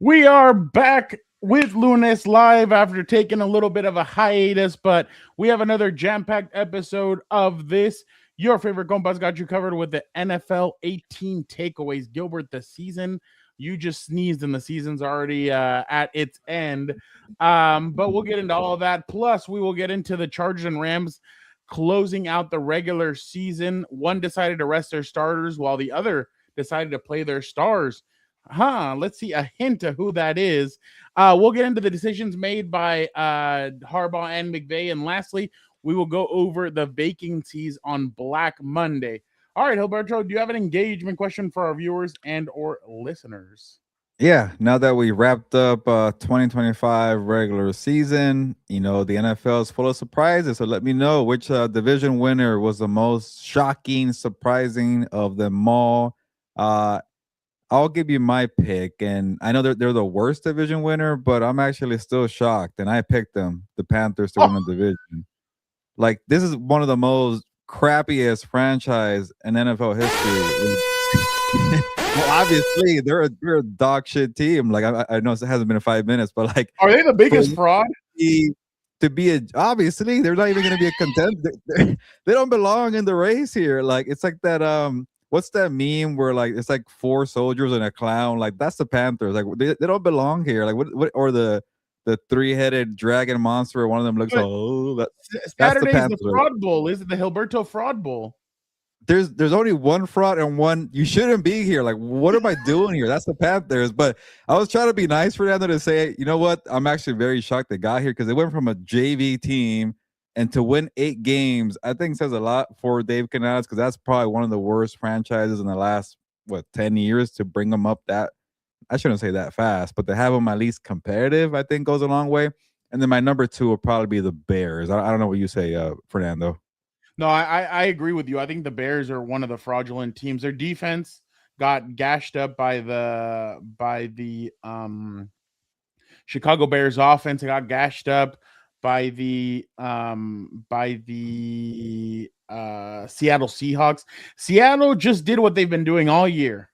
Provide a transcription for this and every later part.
We are back with Lunes live after taking a little bit of a hiatus, but we have another jam-packed episode of this. Your favorite Compas got you covered with the NFL 18 takeaways. Gilbert, the season, you just sneezed and the season's already at its end. But we'll get into all of that. Plus, we will get into the Chargers and Rams closing out the regular season. One decided to rest their starters while the other decided to play their stars. Let's see a hint of who that is. We'll get into the decisions made by Harbaugh and McVay. And lastly, we will go over the vacancies on Black Monday. All right, Gilberto, do you have an engagement question for our viewers and or listeners? Yeah, now that we wrapped up 2025 regular season, the NFL is full of surprises. So let me know which division winner was the most shocking, surprising of them all. I'll give you my pick, and I know they're the worst division winner, but I'm actually still shocked, and I picked them, the Panthers, to win the division. Like, this is one of the most crappiest franchise in NFL history. Well, obviously, they're a dog shit team. Like, I know it hasn't been 5 minutes, but like, are they the biggest fraud? Obviously, they're not even going to be a contender. They don't belong in the race here. Like, it's like that what's that meme where like it's like 4 soldiers and a clown? Like, that's the Panthers. Like, they don't belong here. Like, what or the 3-headed dragon monster? One of them looks that's the Panthers. The Fraud Bowl. Is it the Gilberto Fraud Bowl? There's only one fraud and one you shouldn't be here. Like, what am I doing here? That's the Panthers. But I was trying to be nice for them to say, you know what? I'm actually very shocked they got here because they went from a JV team and to win 8 games. I think says a lot for Dave Canales because that's probably one of the worst franchises in the last 10 years to bring them up that. I shouldn't say that fast, but to have them at least competitive, I think goes a long way. And then my number 2 will probably be the Bears. I don't know what you say, Fernando. No, I agree with you. I think the Bears are one of the fraudulent teams. Their defense got gashed up by the Chicago Bears offense. It got gashed up by the Seattle Seahawks. Seattle just did what they've been doing all year.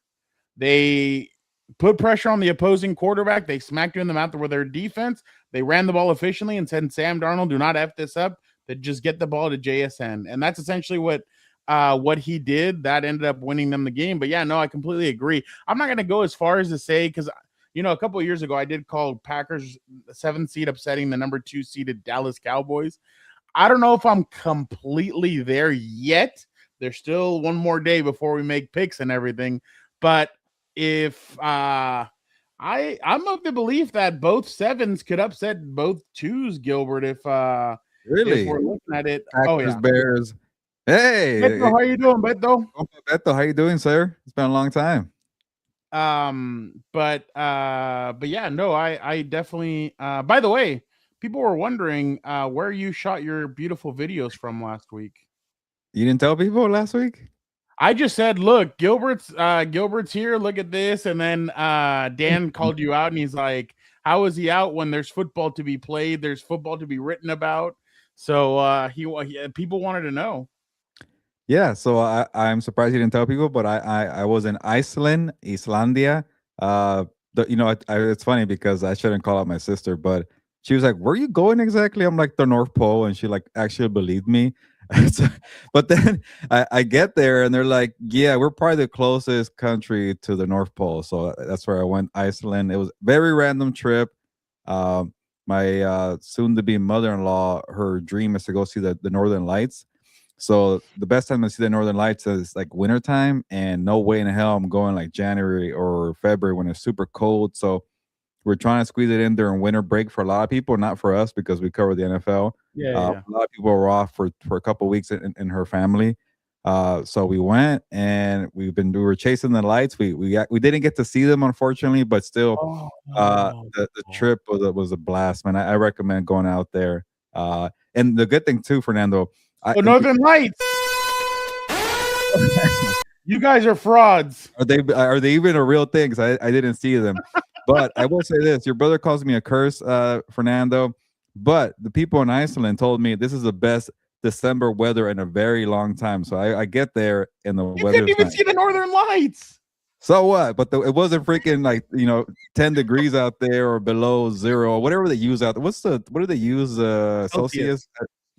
They put pressure on the opposing quarterback. They smacked you in the mouth with their defense. They ran the ball efficiently and said, Sam Darnold, do not F this up. To just get the ball to JSN. And that's essentially what he did. That ended up winning them the game. But yeah, no, I completely agree. I'm not going to go as far as to say, because, a couple of years ago, I did call Packers the 7th seed upsetting the number 2 seeded Dallas Cowboys. I don't know if I'm completely there yet. There's still one more day before we make picks and everything. But if I'm of the belief that both 7s could upset both 2s, Gilbert, if really? If we're looking at it. Packers, Bears. Hey. Beto, how you doing, Beto? Beto, how you doing, sir? It's been a long time. But yeah, no, I definitely by the way, people were wondering where you shot your beautiful videos from last week. You didn't tell people last week? I just said, look, Gilbert's here, look at this, and then Dan called you out and he's like, how is he out when there's football to be played, there's football to be written about? So people wanted to know. Yeah, so I'm surprised you didn't tell people, but I was in Islandia. It's funny because I shouldn't call out my sister, but she was like, "Where are you going exactly?" I'm like, "The North Pole," and she like actually believed me. But then I get there and they're like, "Yeah, we're probably the closest country to the North Pole," so that's where I went. Iceland. It was a very random trip. My soon-to-be mother-in-law, her dream is to go see the Northern Lights. So the best time to see the Northern Lights is like wintertime, and no way in hell I'm going like January or February when it's super cold. So we're trying to squeeze it in during winter break for a lot of people, not for us because we cover the NFL. Yeah. A lot of people were off for a couple of weeks in her family. So we went and we were chasing the lights. We didn't get to see them, unfortunately, but still the trip was a blast, man. I recommend going out there. And the good thing too, Fernando, Northern Lights. You guys are frauds. Are they even a real thing? Because I didn't see them. But I will say this: your brother calls me a curse, Fernando. But the people in Iceland told me this is the best December weather in a very long time. So I get there and the weather. You didn't even see the Northern Lights. So what? But it wasn't freaking like 10 degrees out there or below zero or whatever they use out there. What do they use? Celsius. Celsius.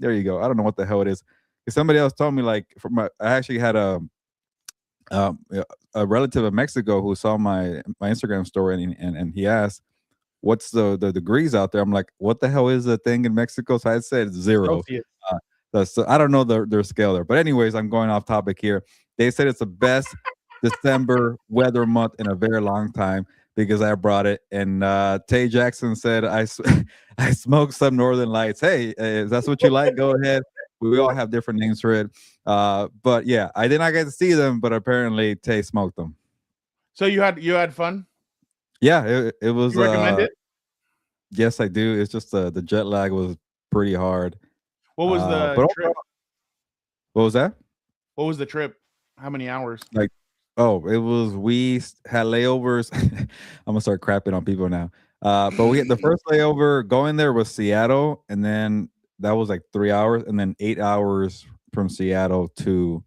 There you go. I don't know what the hell it is. 'Cause somebody else told me like I actually had yeah, a relative in Mexico who saw my Instagram story and he asked, "What's the degrees out there?" I'm like, "What the hell is the thing in Mexico?" So I said zero. Celsius. Uh, so I don't know their scale there. But anyways, I'm going off topic here. They said it's the best December weather month in a very long time because I brought it. And Tay Jackson said, I smoked some Northern Lights. Hey, if that's what you like, go ahead. We all have different names for it. But yeah, I did not get to see them, but apparently Tay smoked them. So you had fun? Yeah, it was. You recommend it? Yes, I do. It's just the jet lag was pretty hard. What was the But trip? overall, what was that? What was the trip? How many hours? Like, oh, it was had layovers. I'm gonna start crapping on people now. But we had the first layover going there was Seattle, and then that was like 3 hours, and then 8 hours from Seattle to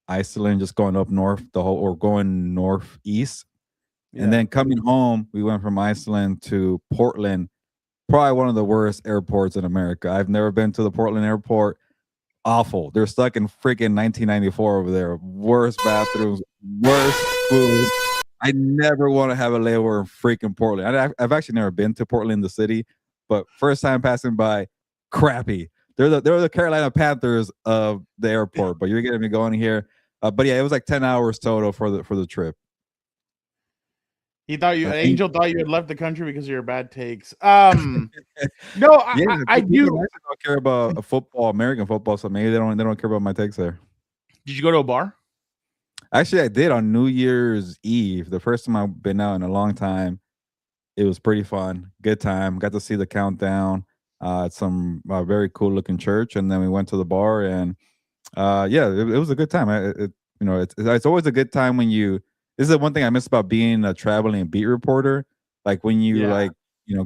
Iceland, just going up north the whole or going northeast. And Yeah. then coming home, we went from Iceland to Portland, probably one of the worst airports in America. I've never been to the Portland airport. Awful. They're stuck in freaking 1994 over there. Worst bathrooms, worst food. I never want to have a layover in freaking Portland. I've actually never been to Portland, the city, but first time passing by, crappy. They're the Carolina Panthers of the airport. But you're getting me going here. But yeah, it was like 10 hours total for the trip. He thought I think Angel thought you had left the country because of your bad takes. No, yeah, I people do. actually don't care about football, American football, so maybe they don't care about my takes there. Did you go to a bar? Actually, I did on New Year's Eve. The first time I've been out in a long time. It was pretty fun. Good time. Got to see the countdown at some very cool looking church, and then we went to the bar, and yeah, it was a good time. It's always a good time when you. This is the one thing I miss about being a traveling beat reporter. Like when you Yeah.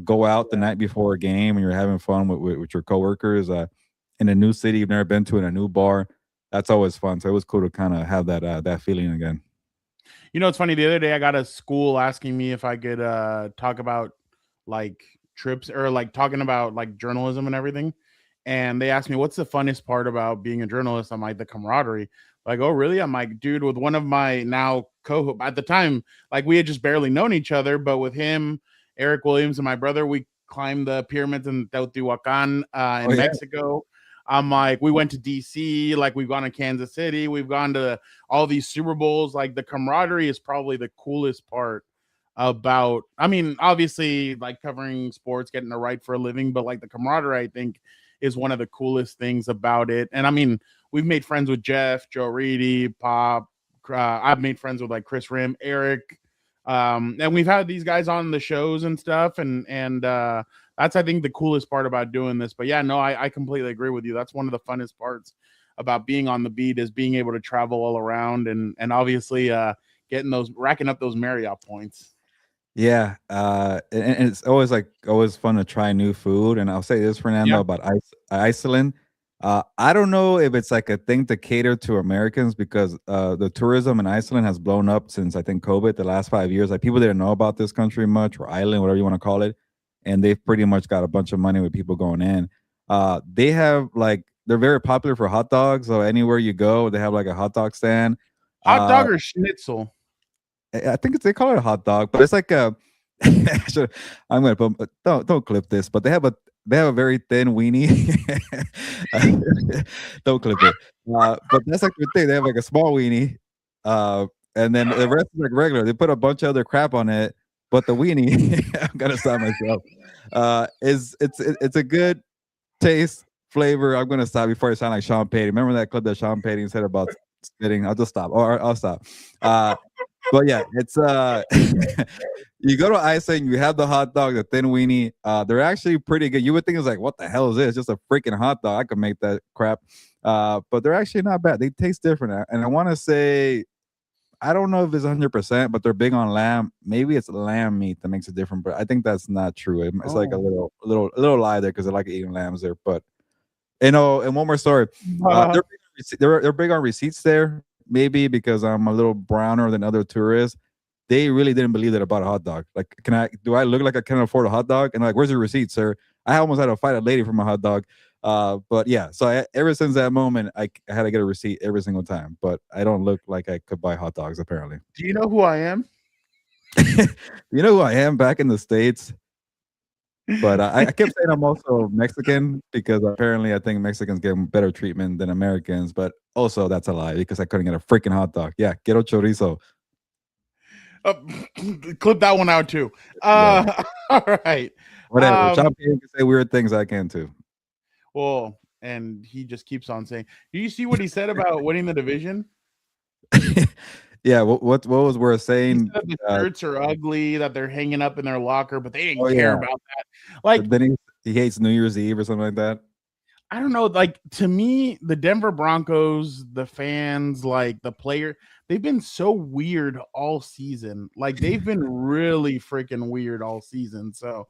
go out the night before a game and you're having fun with your coworkers in a new city you've never been to in a new bar. That's always fun. So it was cool to kind of have that feeling again. It's funny. The other day, I got a school asking me if I could talk about like trips or like talking about like journalism and everything. And they asked me, "What's the funnest part about being a journalist?" I'm like, "The camaraderie." Like, "Oh, really?" I'm like, "Dude, with one of my now co at the time, like we had just barely known each other, but with him, Eric Williams, and my brother, we climbed the pyramids in Teotihuacan Oh in yeah, Mexico. I'm like, we went to DC, like we've gone to Kansas City, we've gone to all these Super Bowls. Like the camaraderie is probably the coolest part about, I mean, obviously like covering sports, getting to write for a living, but like the camaraderie, I think, is one of the coolest things about it. And I mean, we've made friends with Jeff, Joe Reedy, Pop. I've made friends with like Chris Rim, Eric, and we've had these guys on the shows and stuff, and that's I think the coolest part about doing this. But yeah, no, I completely agree with you. That's one of the funnest parts about being on the beat is being able to travel all around and obviously getting those racking up those Marriott points. yeah. And it's always fun to try new food. And I'll say this, Yeah, Fernando, about Iceland. I don't know if it's like a thing to cater to Americans because the tourism in Iceland has blown up since I think COVID the last 5 years. Like people didn't know about this country much or island, whatever you want to call it, and they've pretty much got a bunch of money with people going in. They have like they're very popular for hot dogs. So anywhere you go, they have like a hot dog stand. hot Uh, dog or schnitzel. I think they call it a hot dog, but it's like a. Actually, I'm gonna put don't clip this, but they have a very thin weenie. Don't clip it. But that's like the thing. They have like a small weenie, and then the rest is like regular. They put a bunch of other crap on it, but the weenie, I'm gonna stop myself. It's a good taste flavor. I'm gonna stop before I sound like Sean Payton. Remember that clip that Sean Payton said about spitting? I'll just stop, or I'll stop. But yeah, it's you go to Iceland, you have the hot dog, the thin weenie. They're actually pretty good. You would think it's like, what the hell is this? Just a freaking hot dog. I could make that crap. But they're actually not bad. They taste different. And I want to say, I don't know if it's 100%, but they're big on lamb. Maybe it's lamb meat that makes it different, but I think that's not true. It's like a Oh, little lie there because I like eating lambs there. But and one more story. uh, They're big on receipts there. Maybe because I'm a little browner than other tourists. they really didn't believe that about a hot dog. Like, do I look like I can afford a hot dog? And like, where's your receipt, sir? I almost had to fight a lady for my hot dog. But yeah, so ever since that moment, I had to get a receipt every single time. But I don't look like I could buy hot dogs, apparently. Do you know who I am? You know who I am back in the States? But I kept saying I'm also Mexican because apparently I think Mexicans get better treatment than Americans. But also that's a lie because I couldn't get a freaking hot dog. Yeah, quiero chorizo. Uh, clip that one out too. Yeah, All right. whatever. Champion can say weird things. I can too. Well, and he just keeps on saying. Do you see what he said about winning the division? Yeah, what was worth He saying? said the shirts are ugly, that they're hanging up in their locker, but they didn't Oh care yeah, about that. Like, then he hates New Year's Eve or something like that. I don't know. Like, to me, the Denver Broncos, the fans, like the player, they've been so weird all season. Like, they've been really freaking weird all season. So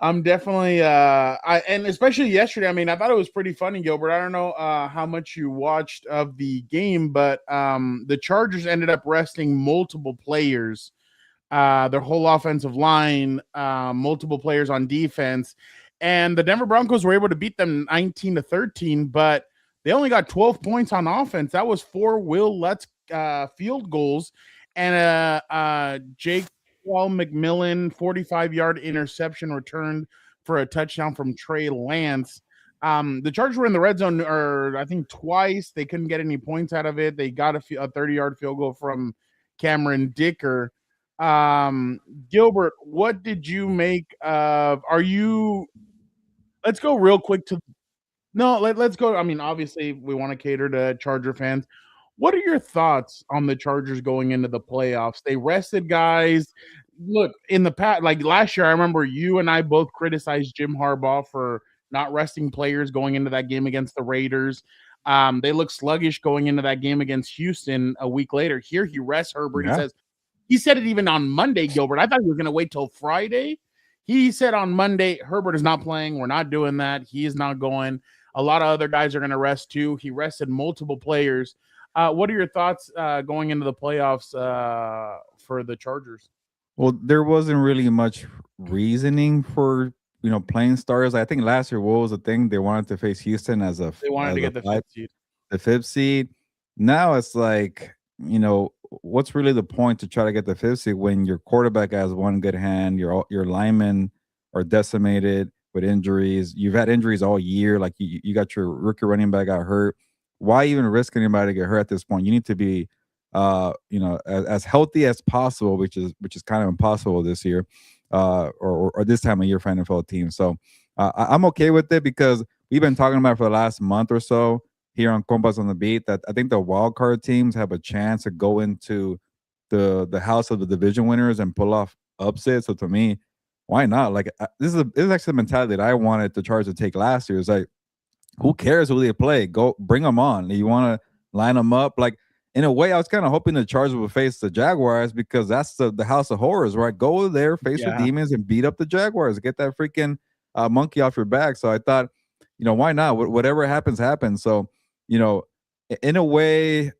I'm definitely and especially yesterday. I mean, I thought it was pretty funny, Gilbert. I don't know how much you watched of the game, but the Chargers ended up resting multiple players, their whole offensive line, multiple players on defense, and the Denver Broncos were able to beat them 19-13, but they only got 12 points on offense. That was 4 Will Lutz field goals and Jake McMillan 45-yard interception returned for a touchdown from Trey Lance. The Chargers were in the red zone, or I think twice. They couldn't get any points out of it. They got a 30-yard field goal from Cameron Dicker. Um, Gilbert, what did you make of? Let's go real quick to no. Let's go. I mean, obviously, we want to cater to Charger fans. What are your thoughts on the Chargers going into the playoffs? They rested guys. Look, in the past, like last year, I remember you and I both criticized Jim Harbaugh for not resting players going into that game against the Raiders. They look sluggish going into that game against Houston a week later. Here he rests Herbert. Yeah. He said it even on Monday, Gilbert. I thought he was going to wait till Friday. He said on Monday, Herbert is not playing. We're not doing that. He is not going. A lot of other guys are going to rest too. He rested multiple players. What are your thoughts going into the playoffs for the Chargers? Well, there wasn't really much reasoning for playing stars. I think last year, what was the thing? They wanted to face Houston as They wanted to get the fifth seed. The fifth seed. Now it's like, what's really the point to try to get the fifth seed when your quarterback has one good hand, your linemen are decimated with injuries. You've had injuries all year. Like you got your rookie running back got hurt. Why even risk anybody to get hurt at this point? You need to be as healthy as possible, which is kind of impossible this year, or this time of year for NFL teams. So I'm okay with it because we've been talking about it for the last month or so here on Compas on the Beat that I think the wild card teams have a chance to go into the house of the division winners and pull off upsets. So to me, why not? Like this is actually the mentality that I wanted the Chargers to take last year. It's like, who cares who they play? Go bring them on. You want to line them up? Like in a way, I was kind of hoping the Chargers would face the Jaguars because that's the house of horrors, right? Go there, face your demons, and beat up the Jaguars. Get that freaking monkey off your back. So I thought, why not? Whatever happens, happens. So, in a way,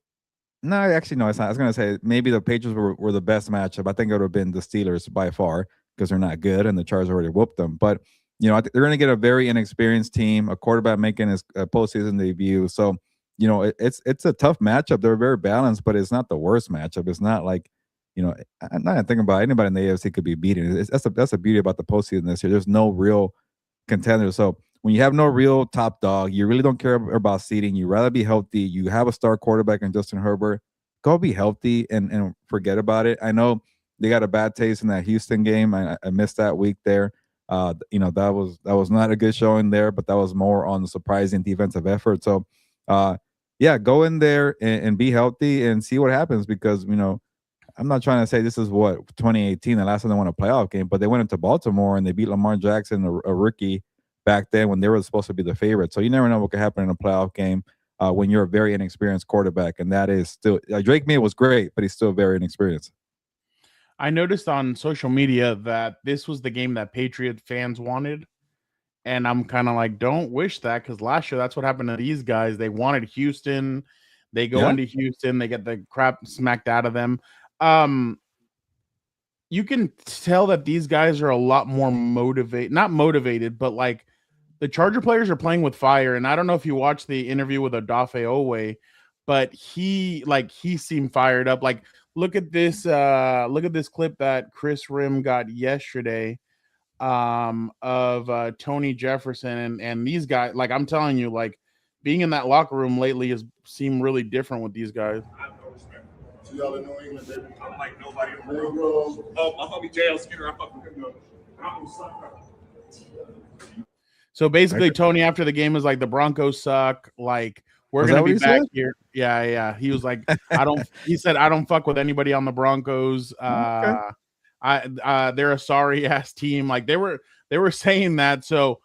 no, actually, no, it's not. I was going to say maybe the Patriots were the best matchup. I think it would have been the Steelers by far because they're not good and the Chargers already whooped them. But, they're going to get a very inexperienced team, a quarterback making his postseason debut. So, it's a tough matchup. They're very balanced, but it's not the worst matchup. It's not like, I'm not thinking about anybody in the AFC could be beaten. That's the beauty about the postseason this year. There's no real contender. So when you have no real top dog, you really don't care about seeding. You rather be healthy. You have a star quarterback in Justin Herbert. Go be healthy and forget about it. I know they got a bad taste in that Houston game. I missed that week there. That was not a good showing there, but that was more on the surprising defensive effort. So, yeah, go in there and be healthy and see what happens because I'm not trying to say this is what 2018, the last time they won a playoff game, but they went into Baltimore and they beat Lamar Jackson, a rookie back then when they were supposed to be the favorite. So you never know what could happen in a playoff game when you're a very inexperienced quarterback, and that is still Drake May was great, but he's still very inexperienced. I noticed on social media that this was the game that Patriot fans wanted. And I'm kind of like, don't wish that because last year that's what happened to these guys. They wanted Houston. They go into Houston, they get the crap smacked out of them. Um, you can tell that these guys are a lot more motivated, not motivated, but like the Charger players are playing with fire. And I don't know if you watched the interview with Odafe Owe, but he seemed fired up. Like look at this clip that Chris Rim got yesterday of Tony Jefferson and these guys. Like I'm telling you, like being in that locker room lately has seemed really different with these guys. I have no respect. So y'all in New England, baby. I'm like nobody in the world. Oh, my homie JL Skinner, I fuck with him. So basically, Tony after the game was like, the Broncos suck. Like we're gonna be back here. Yeah. He was like, I don't. He said, I don't fuck with anybody on the Broncos. They're a sorry ass team. Like they were saying that. So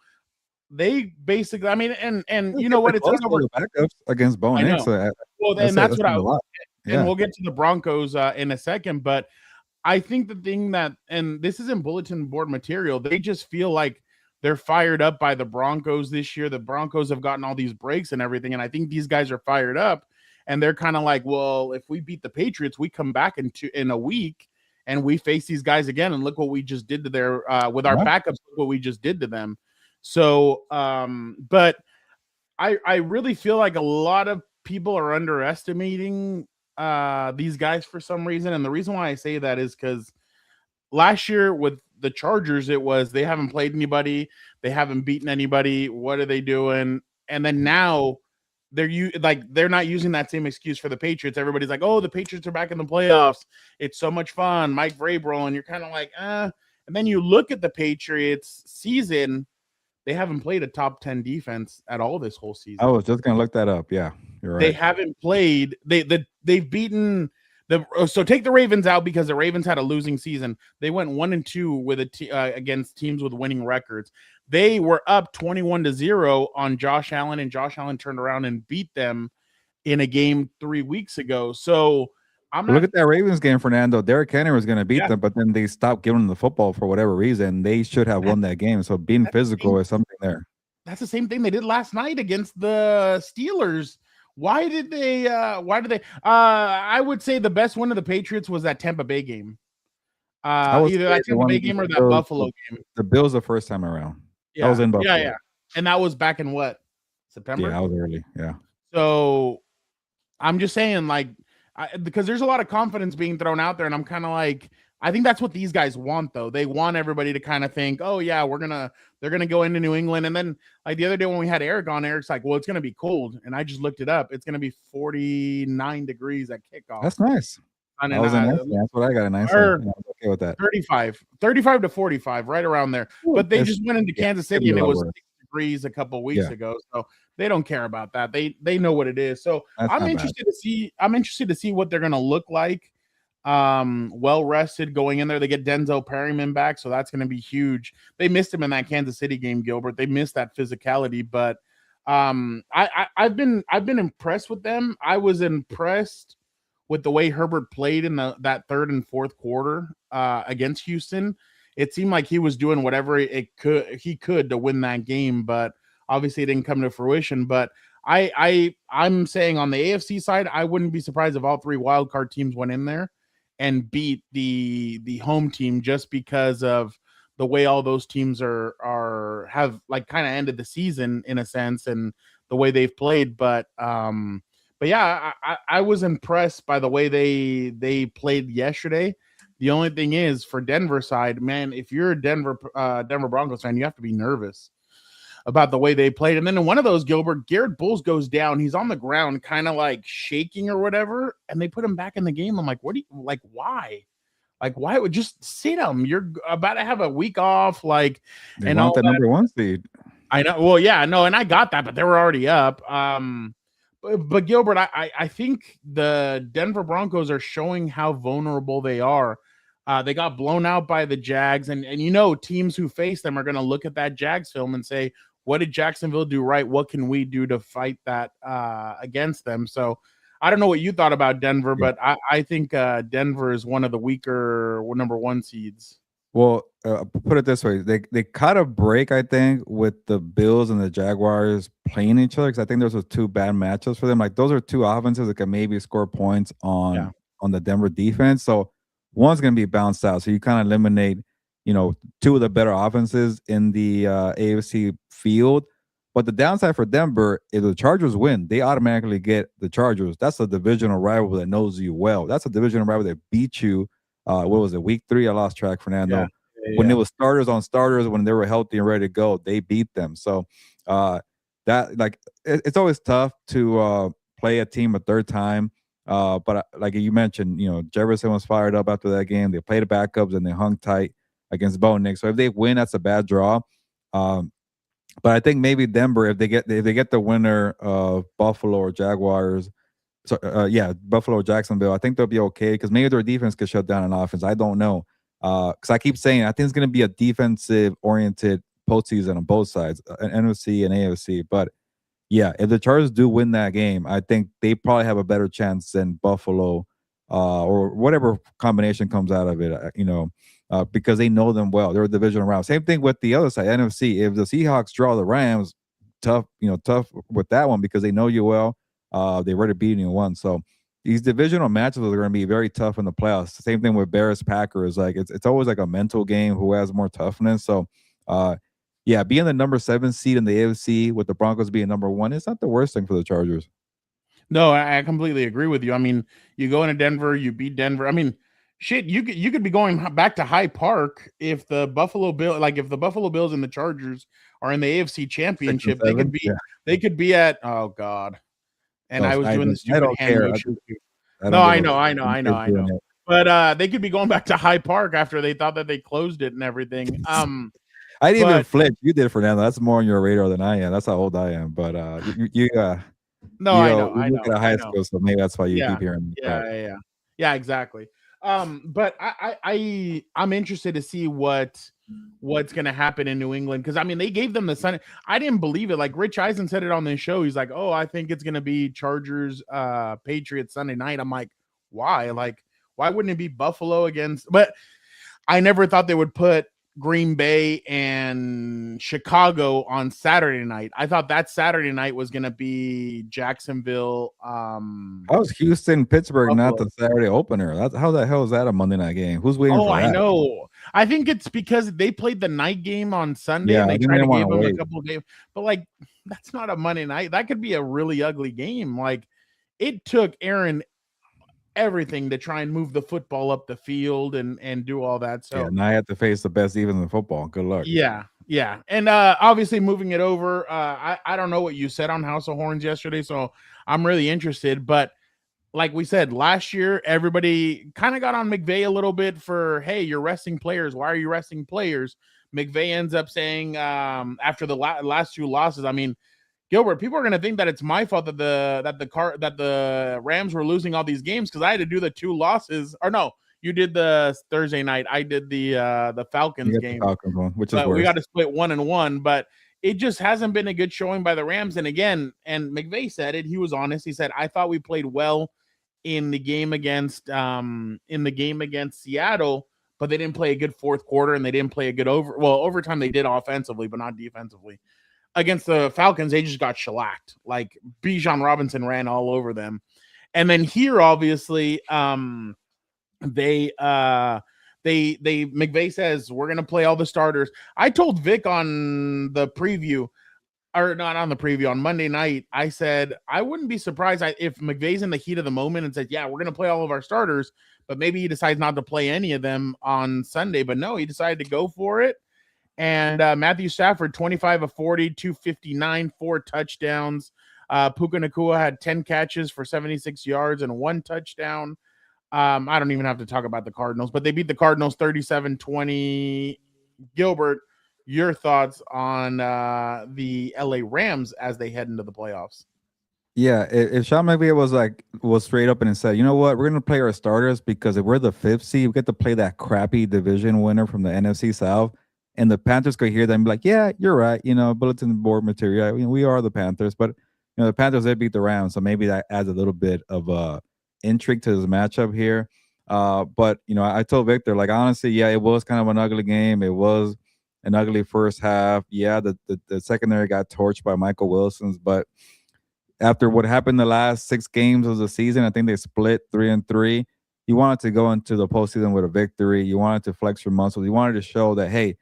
they basically, I mean, and you know what? It's over the backups against Bo Nix. Well, and that's what I. And we'll get to the Broncos in a second, but I think the thing that, and this isn't bulletin board material, they just feel like they're fired up by the Broncos this year. The Broncos have gotten all these breaks and everything, and I think these guys are fired up, and they're kind of like, well, if we beat the Patriots, we come back in a week and we face these guys again, and look what we just did to their with our backups. Look what we just did to them. So, but I really feel like a lot of people are underestimating these guys for some reason, and the reason why I say that is because last year with the Chargers, it was they haven't played anybody, they haven't beaten anybody. What are they doing? And then now they're not using that same excuse for the Patriots. Everybody's like, oh, the Patriots are back in the playoffs. It's so much fun, Mike Vrabel, and you're kind of like, And then you look at the Patriots season. They haven't played a top 10 defense at all this whole season. I was just gonna look that up. Yeah, you're right. They haven't played. They've beaten the. So take the Ravens out because the Ravens had a losing season. They went 1-2 with against teams with winning records. They were up 21-0 on Josh Allen, and Josh Allen turned around and beat them in a game 3 weeks ago. So look at that Ravens game, Fernando. Derrick Henry was going to beat them, but then they stopped giving them the football for whatever reason. They should have won that game. So being physical is something there. That's the same thing they did last night against the Steelers. Why did they? I would say the best one of the Patriots was that Tampa Bay game. Either that Tampa Bay game or that Buffalo game. The Bills the first time around. Yeah. That was in Buffalo. Yeah. And that was back in what? September? Yeah, that was early. Yeah. So I'm just saying, like, because there's a lot of confidence being thrown out there, and I'm kind of like, I think that's what these guys want, though. They want everybody to kind of think, oh yeah, they're gonna go into New England, and then like the other day when we had Eric on, Eric's like, well, it's gonna be cold, and I just looked it up. It's gonna be 49 degrees at kickoff. That's nice. That's what I got a nice. Okay with that. 35 to 45, right around there. But they just went into Kansas City, and it was 6 degrees a couple weeks ago, so they don't care about that. They know what it is. So I'm interested to see what they're gonna look like. Well rested going in there. They get Denzel Perryman back, so that's gonna be huge. They missed him in that Kansas City game, Gilbert. They missed that physicality, but I've been impressed with them. I was impressed with the way Herbert played in that third and fourth quarter against Houston. It seemed like he was doing whatever he could to win that game, but obviously it didn't come to fruition. But I'm saying on the AFC side, I wouldn't be surprised if all three wildcard teams went in there and beat the home team, just because of the way all those teams have like kind of ended the season in a sense, and the way they've played. But yeah, I was impressed by the way they played yesterday. The only thing is, for Denver side, man, if you're a Denver Broncos fan, you have to be nervous about the way they played. And then in one of those, Gilbert, Garrett Bowles goes down. He's on the ground, kind of like shaking or whatever, and they put him back in the game. I'm like, why? Like, why would just sit him? You're about to have a week off, like, they and want the number one seed. I know. Well, yeah, no, and I got that, but they were already up. But Gilbert, I think the Denver Broncos are showing how vulnerable they are. They got blown out by the Jags, and teams who face them are going to look at that Jags film and say, what did Jacksonville do right? What can we do to fight that against them? So I don't know what you thought about Denver, but I think Denver is one of the weaker number one seeds. Well, put it this way. They caught a break, I think, with the Bills and the Jaguars playing each other, because I think those were two bad matchups for them. Like, those are two offenses that can maybe score points on the Denver defense. So one's going to be bounced out. So you kind of eliminate, two of the better offenses in the AFC field. But the downside for Denver, if the Chargers win, they automatically get the Chargers. That's a divisional rival that knows you well. That's a divisional rival that beat you. What was it, week 3? I lost track, Fernando. When it was starters on starters, when they were healthy and ready to go, they beat them. So it's always tough to play a team a third time. But like you mentioned, Jefferson was fired up after that game. They played the backups and they hung tight against Bo Nix. So if they win, that's a bad draw. But I think maybe Denver, if they get the winner of Buffalo or Jaguars, Buffalo or Jacksonville, I think they'll be okay because maybe their defense could shut down an offense. I don't know. Because I keep saying I think it's going to be a defensive-oriented postseason on both sides, NFC and AFC. But yeah, if the Chargers do win that game, I think they probably have a better chance than Buffalo or whatever combination comes out of it, because they know them well. They're a divisional round. Same thing with the other side, NFC. If the Seahawks draw the Rams, tough with that one because they know you well. They've already beaten you once. So these divisional matches are going to be very tough in the playoffs. Same thing with Bears Packers. Like it's always like a mental game who has more toughness. So being the number 7 seed in the AFC with the Broncos being number 1, it's not the worst thing for the Chargers. No, I completely agree with you. I mean, you go into Denver, you beat Denver. I mean, shit, you could be going back to Hyde Park if the Buffalo Bills and the Chargers are in the AFC Championship. They could be at, oh God. And I was doing the stupid hand motion. No, I know. But they could be going back to Hyde Park after they thought that they closed it and everything. I didn't even flip. You did, Fernando. That's more on your radar than I am. That's how old I am. But you no, I know. I know. At high school, so maybe that's why you keep hearing me. Yeah, exactly. But I'm interested to see what's going to happen in New England because I mean they gave them the Sunday. I didn't believe it. Like Rich Eisen said it on this show. He's like, "Oh, I think it's going to be Chargers, Patriots Sunday night." I'm like, "Why? Like, why wouldn't it be Buffalo against?" But I never thought they would put Green Bay and Chicago on Saturday night. I thought that Saturday night was going to be Jacksonville. How was Houston, Pittsburgh Buffalo. Not the Saturday opener? How the hell is that a Monday night game? Who's waiting for that? I know. I think it's because they played the night game on Sunday and they tried to give them a couple of games. But like, that's not a Monday night. That could be a really ugly game. Like, it took Aaron everything to try and move the football up the field and do all that. So now I have to face the best even in football. Good luck. Yeah. And obviously moving it over, I don't know what you said on House of Horns yesterday, so I'm really interested. But like we said, last year, everybody kind of got on McVay a little bit for, hey, you're resting players. Why are you resting players? McVay ends up saying after the last 2 losses, I mean, Gilbert, people are going to think that it's my fault that the Rams were losing all these games because I had to do the 2 losses. Or no, you did the Thursday night. I did the Falcons game. The Falcons one, which is worse. We got to split 1-1, but it just hasn't been a good showing by the Rams. And again, and McVay said it. He was honest. He said, "I thought we played well in the game against Seattle, but they didn't play a good fourth quarter and they didn't play a good overtime. They did offensively, but not defensively." Against the Falcons, they just got shellacked. Like Bijan Robinson ran all over them. And then here, obviously, McVay says we're gonna play all the starters. I told Vic on the preview, or not on the preview, on Monday night, I said I wouldn't be surprised if McVay's in the heat of the moment and said, "Yeah, we're gonna play all of our starters," but maybe he decides not to play any of them on Sunday. But no, he decided to go for it. And Matthew Stafford, 25 of 40, 259, 4 touchdowns. Puka Nacua had 10 catches for 76 yards and 1 touchdown. I don't even have to talk about the Cardinals, but they beat the Cardinals 37-20. Gilbert, your thoughts on the LA Rams as they head into the playoffs? Yeah, if Sean McVay was straight up and said, "You know what, we're going to play our starters because if we're the 5th seed, we get to play that crappy division winner from the NFC South." And the Panthers could hear them and be like, "Yeah, you're right. Bulletin board material. We are the Panthers, but the Panthers did beat the Rams, so maybe that adds a little bit of intrigue to this matchup here." But I told Victor, like, honestly, yeah, it was kind of an ugly game. It was an ugly first half. Yeah, the secondary got torched by Michael Wilson's, but after what happened the last 6 games of the season, I think they split 3-3. You wanted to go into the postseason with a victory. You wanted to flex your muscles. You wanted to show that, hey,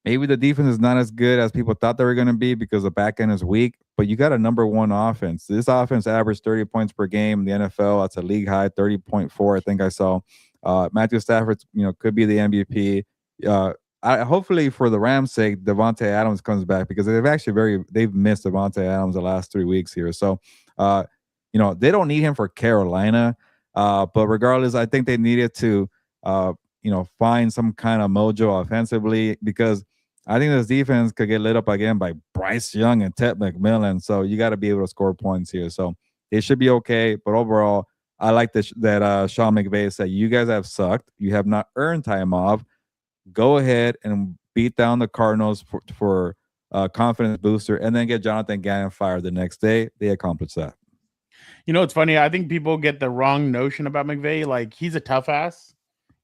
maybe the defense is not as good as people thought they were going to be because the back end is weak, but you got a number one offense. This offense averaged 30 points per game in the NFL. That's a league high, 30.4, I think I saw. Matthew Stafford, could be the MVP. Hopefully for the Rams' sake, Devontae Adams comes back because they've missed Devontae Adams the last 3 weeks here. So, they don't need him for Carolina. But regardless, I think they needed to, find some kind of mojo offensively because I think this defense could get lit up again by Bryce Young and Ted McMillan. So you got to be able to score points here. So they should be okay. But overall, I like that Sean McVay said, you guys have sucked. You have not earned time off. Go ahead and beat down the Cardinals for confidence booster and then get Jonathan Gannon fired the next day. They accomplished that. It's funny. I think people get the wrong notion about McVay. Like, he's a tough ass.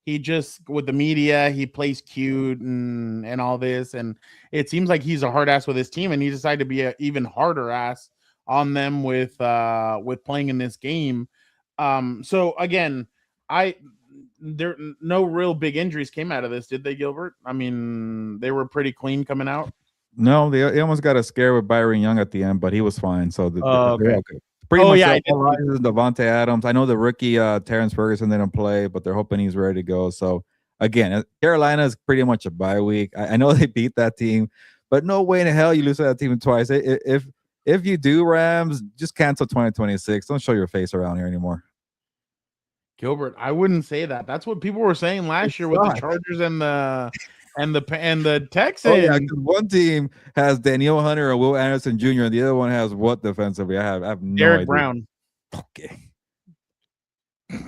He just, with the media, he plays cute and all this. And it seems like he's a hard ass with his team. And he decided to be an even harder ass on them with playing in this game. So again, no real big injuries came out of this, did they, Gilbert? I mean, they were pretty clean coming out. No, they almost got a scare with Byron Young at the end, but he was fine. So they're okay. Pretty much Devontae Adams. I know the rookie Terrence Ferguson didn't play, but they're hoping he's ready to go. So again, Carolina is pretty much a bye week. I know they beat that team, but no way in hell you lose to that team twice. If you do, Rams, just cancel 2026. Don't show your face around here anymore. Gilbert, I wouldn't say that. That's what people were saying last year with the Chargers and the Texans. Oh, yeah, one team has Danielle Hunter or Will Anderson Jr. and the other one has what defensively? I have no Derek idea. Brown. Okay.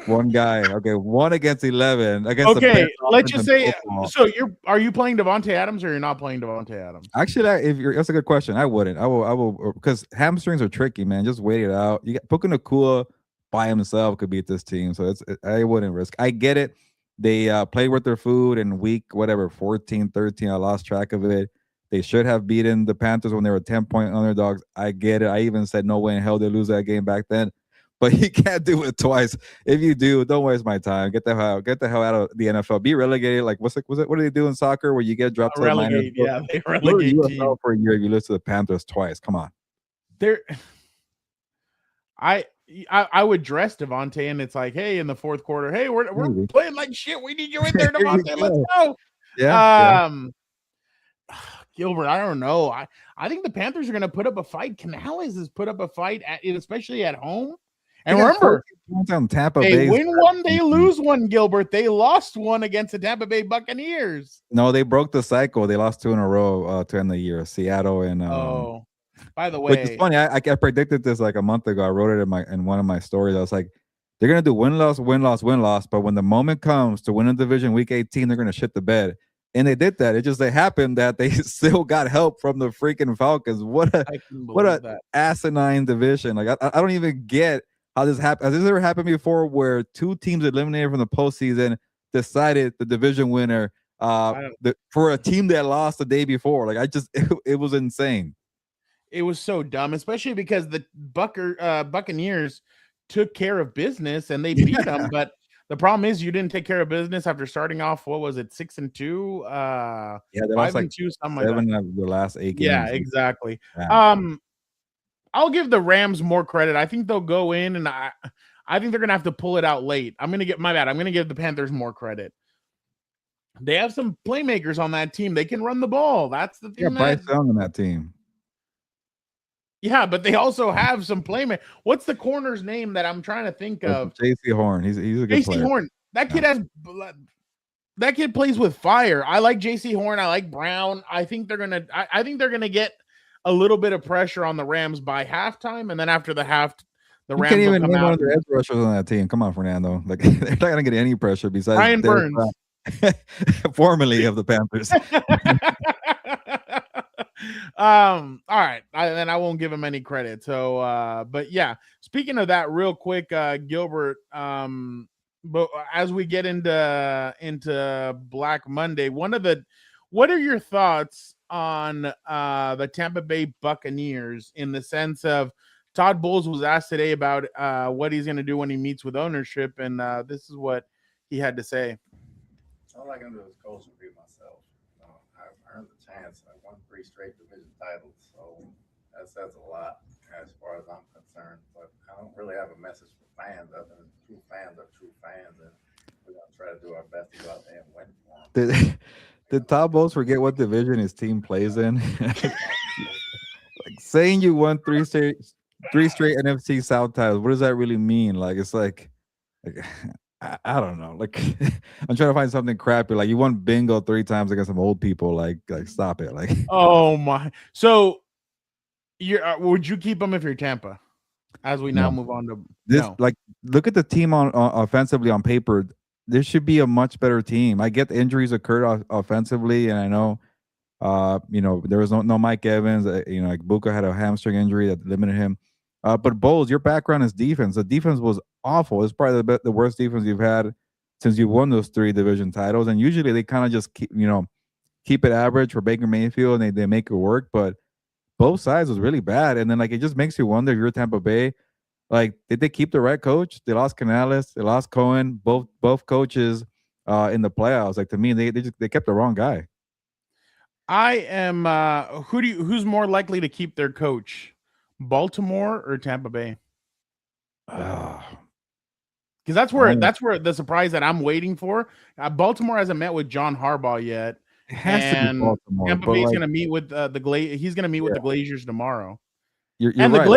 One guy. Okay, 1 against 11 against. Okay, let's just say. So are you playing Devontae Adams or you're not playing Devontae Adams? Actually, that's a good question. I wouldn't. I will because hamstrings are tricky, man. Just wait it out. You got Puka Nacua by himself could beat this team, so I wouldn't risk. I get it. They played with their food in week 14, 13. I lost track of it. They should have beaten the Panthers when they were 10-point underdogs. I get it. I even said no way in hell they lose that game back then. But you can't do it twice. If you do, don't waste my time. Get the hell out of the NFL. Be relegated. Like what do they do in soccer where you get dropped to relegate? Yeah, they relegate USL for a year. You lose to the Panthers twice. Come on. I would dress Devontae and it's like, hey, in the fourth quarter, hey, we're playing like shit. We need you in there, Devontae. Let's go. Yeah. Gilbert, I don't know. I think the Panthers are going to put up a fight. Canales has put up a fight, especially at home. And remember, Tampa they Bay win one, they lose one, Gilbert. They lost one against the Tampa Bay Buccaneers. No, they broke the cycle. They lost 2 in a row to end the year. Seattle and by the way, which is funny. I predicted this like a month ago. I wrote it in one of my stories. I was like, they're gonna do win loss, but when the moment comes to win a division week 18, they're gonna shit the bed. And they did that. It happened that they still got help from the freaking Falcons. What a asinine division. Like I don't even get how this happened. Has this ever happened before where 2 teams eliminated from the postseason decided the division winner for a team that lost the day before? Like it was insane. It was so dumb, especially because the Buccaneers took care of business and they beat them. But the problem is you didn't take care of business after starting off. What was it, 6-2? Yeah, they lost like 2, something 7 like that. of the last 8 games. Yeah, exactly. Yeah. I'll give the Rams more credit. I think they'll go in, and I think they're gonna have to pull it out late. I'm gonna give the Panthers more credit. They have some playmakers on that team. They can run the ball. That's the thing. Yeah, Bryce Young on that team. Yeah, but they also have some playmakers. What's the corner's name that I'm trying to think of? J.C. Horn. He's a good player. J.C. Horn. That kid plays with fire. I like J.C. Horn. I like Brown. I think they're gonna get a little bit of pressure on the Rams by halftime, and then after the half, the Rams can't even will come name out. One of their edge rushers on that team. Come on, Fernando. Like they're not gonna get any pressure besides Brian Burns, formerly of the Panthers. All right, then I won't give him any credit. So, but yeah, speaking of that, real quick, Gilbert. But as we get into Black Monday, what are your thoughts on the Tampa Bay Buccaneers in the sense of Todd Bowles was asked today about what he's going to do when he meets with ownership, and this is what he had to say. All I can do is coach and be myself. I've earned the chance. I won 3 straight division titles, so that says a lot as far as I'm concerned. But I don't really have a message for fans other than true fans are true fans, and we're gonna try to do our best to go out there and win for them. Did Todd Bowles forget what division his team plays in? Like saying you won 3 straight NFC South titles, what does that really mean? Like it's like I don't know. Like I'm trying to find something crappy. Like you won bingo 3 times against some old people. Like stop it. Like oh my. So would you keep him if you're Tampa? As we now move on to this, like look at the team on offensively on paper. This should be a much better team. I get the injuries occurred offensively, and I know, there was no Mike Evans. Like Buka had a hamstring injury that limited him. But Bowles, your background is defense. The defense was awful. It's probably the worst defense you've had since you won those 3 division titles. And usually they kind of just keep it average for Baker Mayfield, and they make it work. But both sides was really bad. And then like it just makes you wonder if you're Tampa Bay. Like, did they keep the right coach? They lost Canales, they lost Cohen, both coaches in the playoffs. Like to me, they kept the wrong guy. I am who's more likely to keep their coach? Baltimore or Tampa Bay? Because that's where the surprise that I'm waiting for. Baltimore hasn't met with John Harbaugh yet. It has to be Baltimore. Tampa Bay's going to meet with he's going to meet with the Glaziers tomorrow. You're and right. the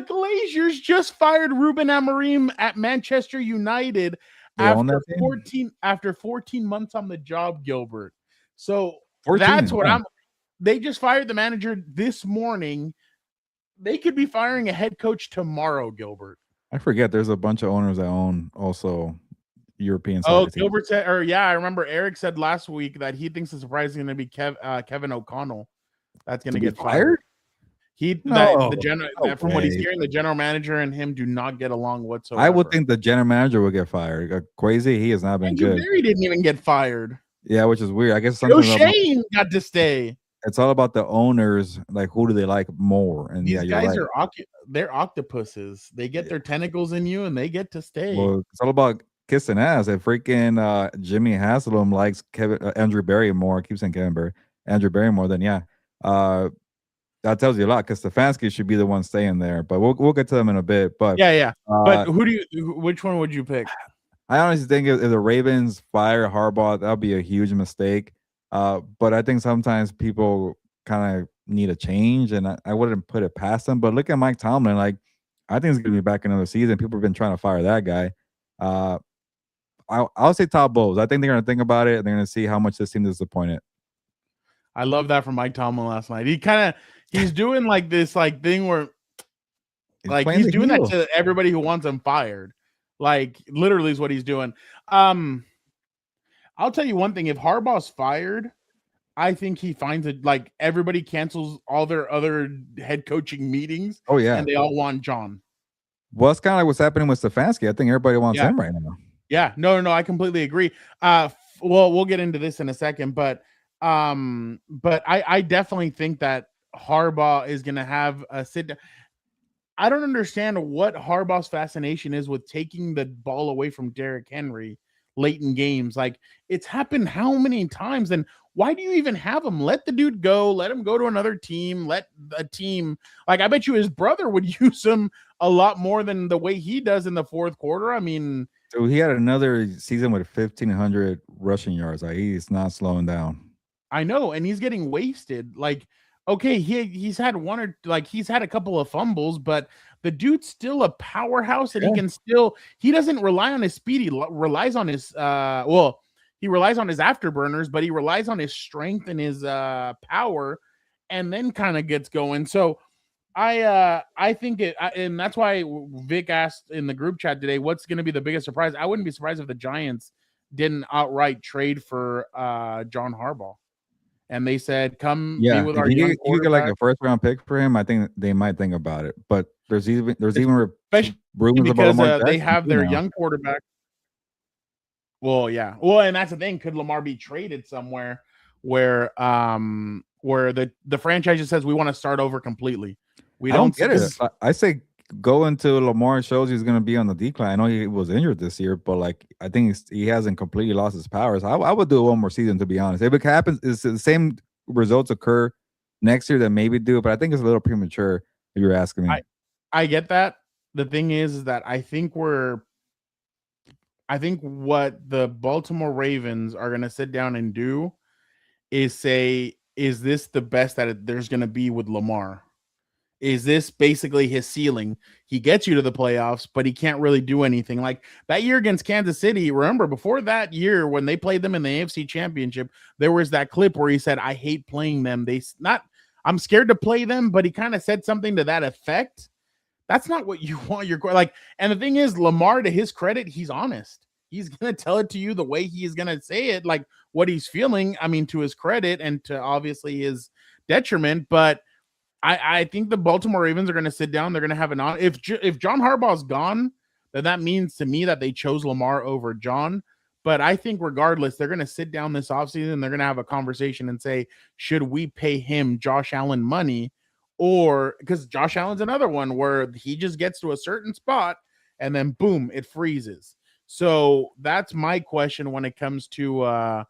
Glaziers just fired Ruben Amorim at Manchester United after 14 months on the job, Gilbert. So 14, that's what they just fired the manager this morning. They could be firing a head coach tomorrow, Gilbert. I forget there's a bunch of owners that own also European soccer teams. Gilbert said, I remember Eric said last week that he thinks the surprise is going to be Kevin O'Connell. That's going to get fired. From what he's hearing, the general manager and him do not get along whatsoever. I would think the general manager would get fired. Crazy, he has not been good. He didn't even get fired. Yeah, which is weird. I guess Shane got to stay. It's all about the owners. Like, who do they like more? And these guys are they're octopuses. They get their tentacles in you, and they get to stay. Well, it's all about kissing ass. If freaking Jimmy Haslam likes Andrew Barrymore, I keep saying Andrew Barrymore, then that tells you a lot, because Stefanski should be the one staying there. But we'll get to them in a bit. But but which one would you pick? I honestly think if the Ravens fire Harbaugh, that'll be a huge mistake. But I think sometimes people kind of need a change, and I wouldn't put it past them. But look at Mike Tomlin. Like, I think he's going to be back another season. People have been trying to fire that guy. I'll say Todd Bowles. I think they're going to think about it, and they're going to see how much this team disappointed. I love that from Mike Tomlin last night. He's doing like this thing where he's doing that to everybody who wants him fired. Like, literally is what he's doing. I'll tell you one thing. If Harbaugh's fired, I think he finds it like everybody cancels all their other head coaching meetings. Oh, yeah. And they all want John. Well, it's kind of like what's happening with Stefanski. I think everybody wants him right now. Yeah. No, I completely agree. Well, we'll get into this in a second, but I definitely think that Harbaugh is going to have a sit down. I don't understand what Harbaugh's fascination is with taking the ball away from Derrick Henry late in games. Like, it's happened how many times? And why do you even have him? Let the dude go. Let him go to another team. Let a team, like, I bet you his brother would use him a lot more than the way he does in the fourth quarter. I mean, dude, he had another season with 1,500 rushing yards. Like, he's not slowing down. I know, and he's getting wasted. Like, okay, he's had he's had a couple of fumbles, but the dude's still a powerhouse, and he doesn't rely on his speed. He relies on his he relies on his afterburners, but he relies on his strength and his power, and then kind of gets going. So I think and that's why Vic asked in the group chat today, what's going to be the biggest surprise? I wouldn't be surprised if the Giants didn't outright trade for John Harbaugh. And they said, "Come be with our young quarterback." You get like a first-round pick for him. I think they might think about it. But there's even rumors because they have their young quarterback. Well, yeah. Well, and that's the thing. Could Lamar be traded somewhere where the franchise just says we want to start over completely? We I don't don't see get it. because I say go until Lamar shows he's going to be on the decline. I know he was injured this year, but like I think he hasn't completely lost his powers. I would do one more season, to be honest. If it happens, is the same results occur next year, then maybe do it. But I think it's a little premature. If you're asking me, I get that. The thing is that I think what the Baltimore Ravens are going to sit down and do is say, is this the best that there's going to be with Lamar? Is this basically his ceiling? He gets you to the playoffs, but he can't really do anything. Like that year against Kansas City, remember before that year when they played them in the AFC Championship, there was that clip where he said, I hate playing them. I'm scared to play them, but he kind of said something to that effect. That's not what you want your like. And the thing is, Lamar, to his credit, he's honest. He's gonna tell it to you the way he's gonna say it, like what he's feeling. I mean, to his credit and to obviously his detriment. But I think the Baltimore Ravens are gonna sit down. They're gonna have an on. If John Harbaugh's gone, then that means to me that they chose Lamar over John. But I think regardless, they're gonna sit down this offseason and they're gonna have a conversation and say, should we pay him Josh Allen money? Or because Josh Allen's another one where he just gets to a certain spot and then boom, it freezes. So that's my question when it comes to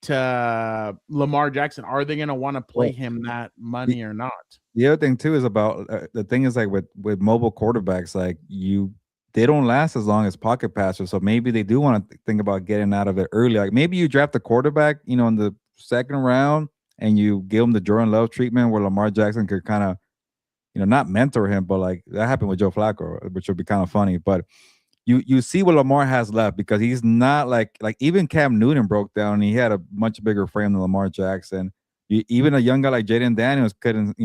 Lamar Jackson. Are they going to want to play him that money or not? the other thing too is about the thing is like with mobile quarterbacks, like they don't last as long as pocket passers. So maybe they do want to think about getting out of it early. Like maybe you draft a quarterback, in the second round, and you give him the Jordan Love treatment where Lamar Jackson could kind of, not mentor him, but like that happened with Joe Flacco, which would be kind of funny. But you see what Lamar has left because he's not like even Cam Newton broke down and he had a much bigger frame than Lamar Jackson. Even a young guy like Jaden Daniels couldn't,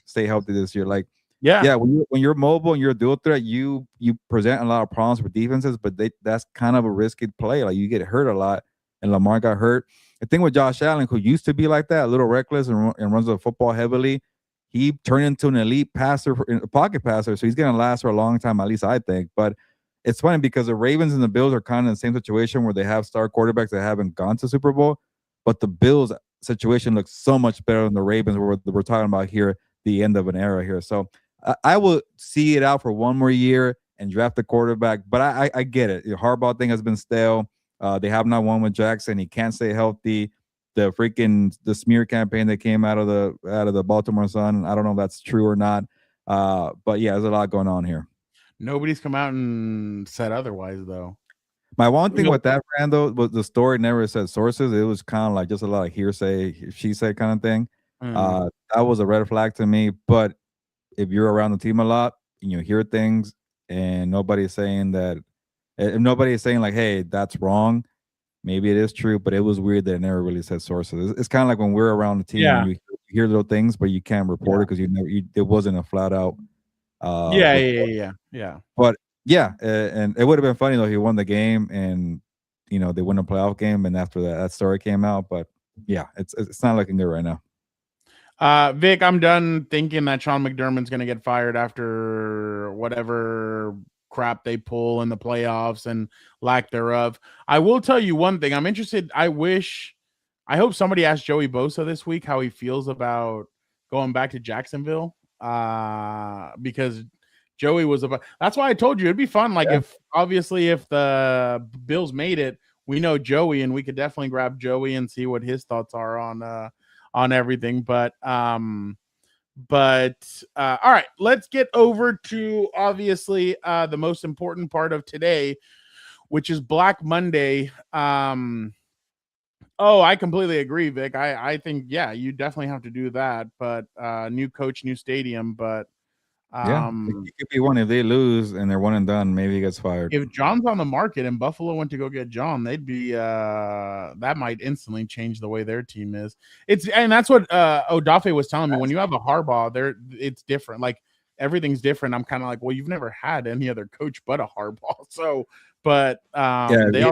stay healthy this year. Like, yeah, when you're mobile and you're a dual threat, you present a lot of problems for defenses, but that's kind of a risky play. Like you get hurt a lot, and Lamar got hurt. The thing with Josh Allen, who used to be like that, a little reckless and runs the football heavily, he turned into an elite passer, a pocket passer. So he's going to last for a long time, at least I think. But it's funny because the Ravens and the Bills are kind of in the same situation where they have star quarterbacks that haven't gone to Super Bowl, but the Bills situation looks so much better than the Ravens we're talking about here, the end of an era here. So I will see it out for one more year and draft the quarterback. But I get it. The Harbaugh thing has been stale. They have not won with Jackson. He can't stay healthy. The smear campaign that came out of the Baltimore Sun, I don't know if that's true or not. But yeah, there's a lot going on here. Nobody's come out and said otherwise, though. My one thing with that, Fernando, was the story never said sources. It was kind of like just a lot of hearsay, she said kind of thing. That was a red flag to me. But if you're around the team a lot and you hear things and nobody's saying that, if nobody is saying like, hey, that's wrong, maybe it is true, but it was weird that it never really said sources. It's kind of like when we're around the team and you hear little things, but you can't report it because it wasn't a flat out. Yeah. But yeah, and it would have been funny though. He won the game, and they win a playoff game, and after that story came out. But yeah, it's not looking good right now. Vic, I'm done thinking that Sean McDermott's going to get fired after whatever crap they pull in the playoffs and lack thereof. I will tell you one thing. I'm interested. I hope somebody asked Joey Bosa this week how he feels about going back to Jacksonville. Because Joey was about. That's why I told you it'd be fun. Like if the Bills made it, we know Joey, and we could definitely grab Joey and see what his thoughts are on everything. But all right, let's get over to obviously the most important part of today, which is Black Monday. Oh, I completely agree, Vic. I think, you definitely have to do that. But new coach, new stadium. But it could be one. If they lose and they're one and done, maybe he gets fired. If John's on the market and Buffalo went to go get John, they'd be that might instantly change the way their team is. And that's what Odafe was telling me. When you have a Harbaugh, it's different. Like everything's different. I'm kind of like, well, you've never had any other coach but a Harbaugh. So, but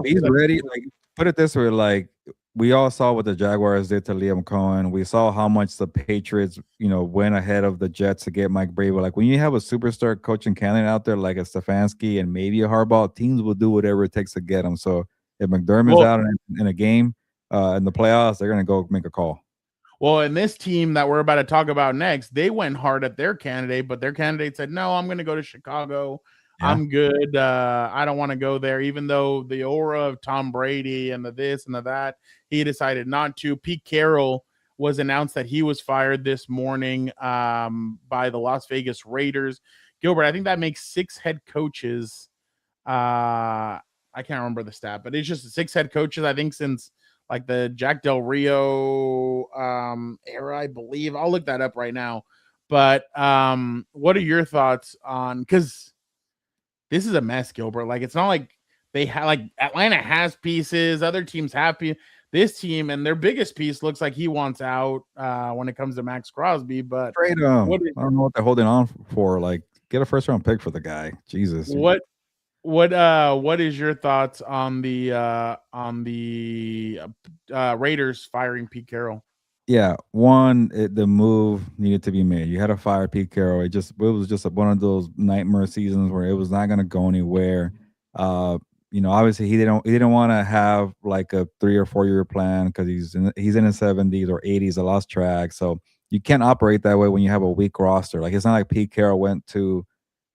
he's ready. Like, put it this way, like we all saw what the Jaguars did to Liam Cohen. We saw how much the Patriots, went ahead of the Jets to get Mike Vrabel. Like when you have a superstar coaching candidate out there like a Stefanski and maybe a Harbaugh, teams will do whatever it takes to get him. So if McDermott's out in a game in the playoffs, they're going to go make a call. Well, and this team that we're about to talk about next, they went hard at their candidate, but their candidate said, "No, I'm going to go to Chicago. Yeah. I'm good. I don't want to go there." Even though the aura of Tom Brady and the this and the that, he decided not to. Pete Carroll was announced that he was fired this morning by the Las Vegas Raiders. Gilbert, I think that makes 6 head coaches. I can't remember the stat, but it's just 6 head coaches, I think, since like the Jack Del Rio era, I believe. I'll look that up right now. But what are your thoughts on, because this is a mess, Gilbert. Like, it's not like they have, like, Atlanta has pieces, other teams have pieces. This team and their biggest piece looks like he wants out when it comes to Max Crosby. But Trade him. I don't know what they're holding on for. Like, get a first round pick for the guy. Jesus. What is your thoughts on the Raiders firing Pete Carroll? Yeah, one, the move needed to be made. You had to fire Pete Carroll. It was just one of those nightmare seasons where it was not going to go anywhere. Obviously he didn't want to have like a 3 or 4 year plan because he's in his 70s or 80s. I lost track, so you can't operate that way when you have a weak roster. Like, it's not like Pete Carroll went to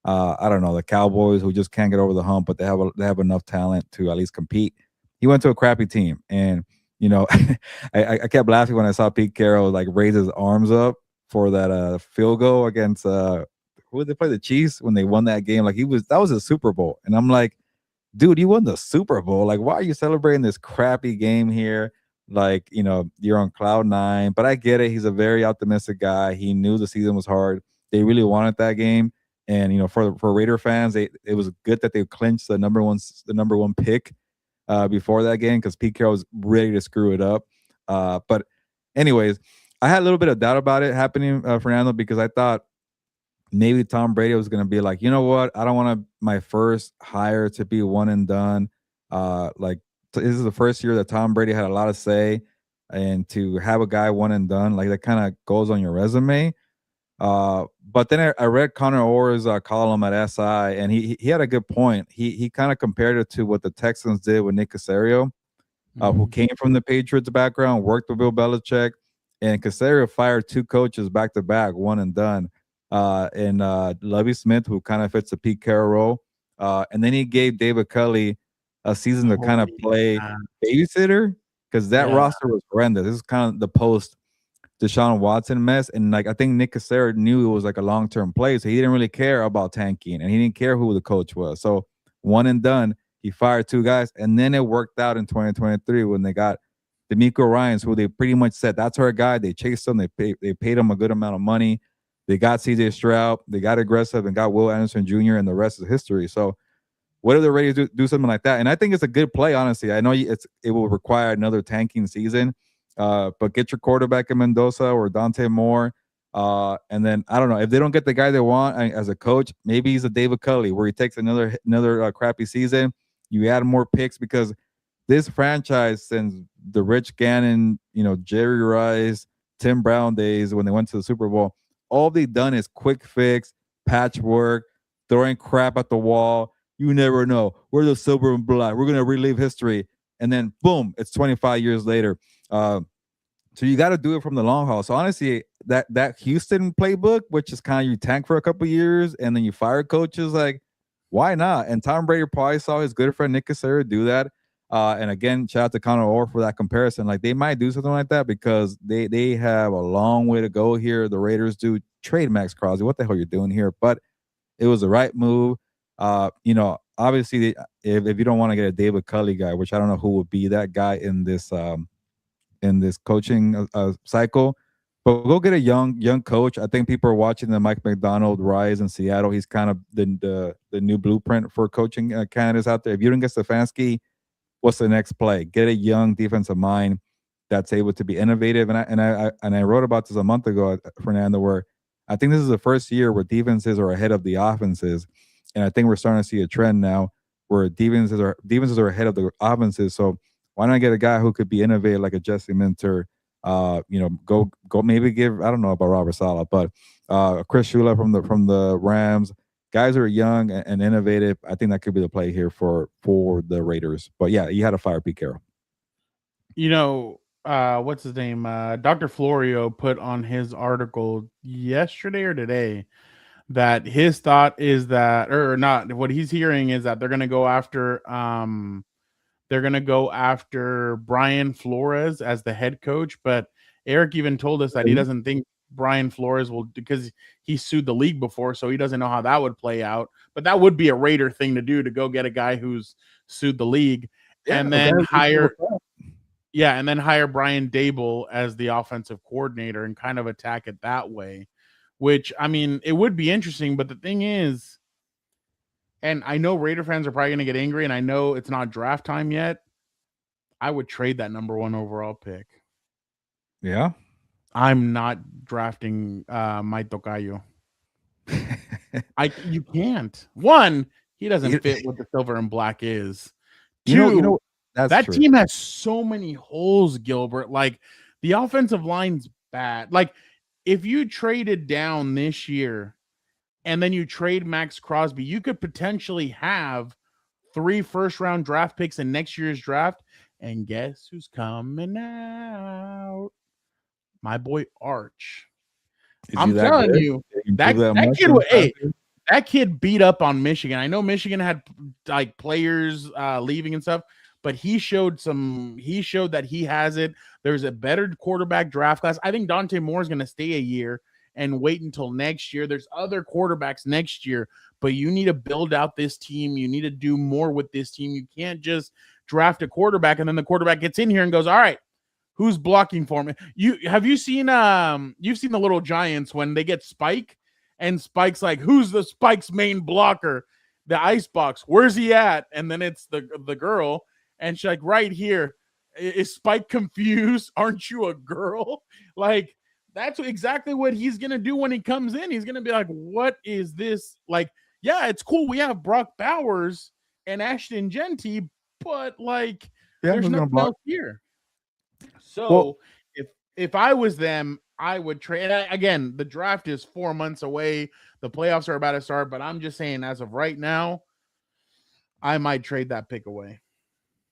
I don't know, the Cowboys, who just can't get over the hump, but they have enough talent to at least compete. He went to a crappy team, and I kept laughing when I saw Pete Carroll like raise his arms up for that field goal against who did they play, the Chiefs, when they won that game. Like, that was a Super Bowl, and I'm like, dude, you won the Super Bowl. Like, why are you celebrating this crappy game here? Like, you're on cloud 9. But I get it. He's a very optimistic guy. He knew the season was hard. They really wanted that game. And for Raider fans, it was good that they clinched the number one pick before that game, because Pete Carroll was ready to screw it up. But anyways, I had a little bit of doubt about it happening, Fernando, because I thought maybe Tom Brady was going to be like, you know what, I don't want my first hire to be one and done. This is the first year that Tom Brady had a lot of say, and to have a guy one and done, like, that kind of goes on your resume. But then I read Connor Orr's column at SI, and he had a good point. He kind of compared it to what the Texans did with Nick Caserio, who came from the Patriots background, worked with Bill Belichick, and Caserio fired 2 coaches back to back, one and done. And Lovie Smith, who kind of fits the Pete Carroll role, and then he gave David Culley a season to kind of play babysitter, because that roster was horrendous. This is kind of the post Deshaun Watson mess, and like, I think Nick Caserio knew it was like a long-term play, so he didn't really care about tanking, and he didn't care who the coach was. So one and done, he fired 2 guys, and then it worked out in 2023 when they got DeMeco Ryans, who they pretty much said that's our guy. They chased him, they paid him a good amount of money. They got CJ Stroud, they got aggressive, and got Will Anderson Jr., and the rest is history. So what if they're ready to do something like that? And I think it's a good play, honestly. I know it will require another tanking season, but get your quarterback in Mendoza or Dante Moore. And then, I don't know, if they don't get the guy they want as a coach, maybe he's a David Culley, where he takes another crappy season. You add more picks, because this franchise, since the Rich Gannon, Jerry Rice, Tim Brown days when they went to the Super Bowl, all they've done is quick fix, patchwork, throwing crap at the wall. You never know. We're the silver and black. We're going to relive history. And then, boom, it's 25 years later. So you got to do it from the long haul. So honestly, that Houston playbook, which is kind of you tank for a couple years and then you fire coaches, like, why not? And Tom Brady probably saw his good friend Nick Caserio do that. And again, shout out to Connor Orr for that comparison. Like, they might do something like that, because they have a long way to go here. The Raiders do. Trade Max Crosby. What the hell you're doing here? But it was the right move. Obviously, if you don't want to get a David Culley guy, which I don't know who would be that guy in this coaching cycle, but go get a young coach. I think people are watching the Mike McDonald rise in Seattle. He's kind of the new blueprint for coaching candidates out there. If you don't get Stefanski, what's the next play? Get a young defensive mind that's able to be innovative. And I wrote about this a month ago, Fernando, where I think this is the first year where defenses are ahead of the offenses, and I think we're starting to see a trend now where defenses are ahead of the offenses. So why not get a guy who could be innovative, like a Jesse Minter? Go maybe give, I don't know about Robert Saleh, but Chris Shula from the Rams. Guys are young and innovative. I think that could be the play here for the Raiders. But yeah, you had to fire Pete Carroll. what's his name? Dr. Florio put on his article yesterday or today that his thought is that, or not, what he's hearing is that they're going to go after Brian Flores as the head coach. But Eric even told us that he doesn't think Brian Flores will, because he sued the league before, so he doesn't know how that would play out. But that would be a Raider thing to do, to go get a guy who's sued the league and then hire Brian Dable as the offensive coordinator and kind of attack it that way. Which, I mean, it would be interesting, but the thing is, and I know Raider fans are probably going to get angry, and I know it's not draft time yet, I would trade that number 1 overall pick. Yeah. I'm not drafting my Tocayo. You can't. One, he doesn't fit what the silver and black is. Two, that team has so many holes, Gilbert. Like, the offensive line's bad. Like, if you traded down this year and then you trade Max Crosby, you could potentially have 3 first-round draft picks in next year's draft. And guess who's coming out? My boy Arch. I'm telling you, that kid beat up on Michigan. I know Michigan had like players leaving and stuff, but he showed that he has it. There's a better quarterback draft class. I think Dante Moore is going to stay a year and wait until next year. There's other quarterbacks next year, but you need to build out this team. You need to do more with this team. You can't just draft a quarterback and then the quarterback gets in here and goes, all right, who's blocking for me? You've seen the Little Giants when they get Spike and Spike's like, who's the Spike's main blocker? The icebox, where's he at? And then it's the girl, and she's like, right here. Is Spike confused? Aren't you a girl? Like, that's exactly what he's gonna do when he comes in. He's gonna be like, what is this? Like, yeah, it's cool. We have Brock Bowers and Ashton Genty, but like, there's nothing else here. So if I was them, I would trade. Again, the draft is 4 months away. The playoffs are about to start, but I'm just saying, as of right now, I might trade that pick away.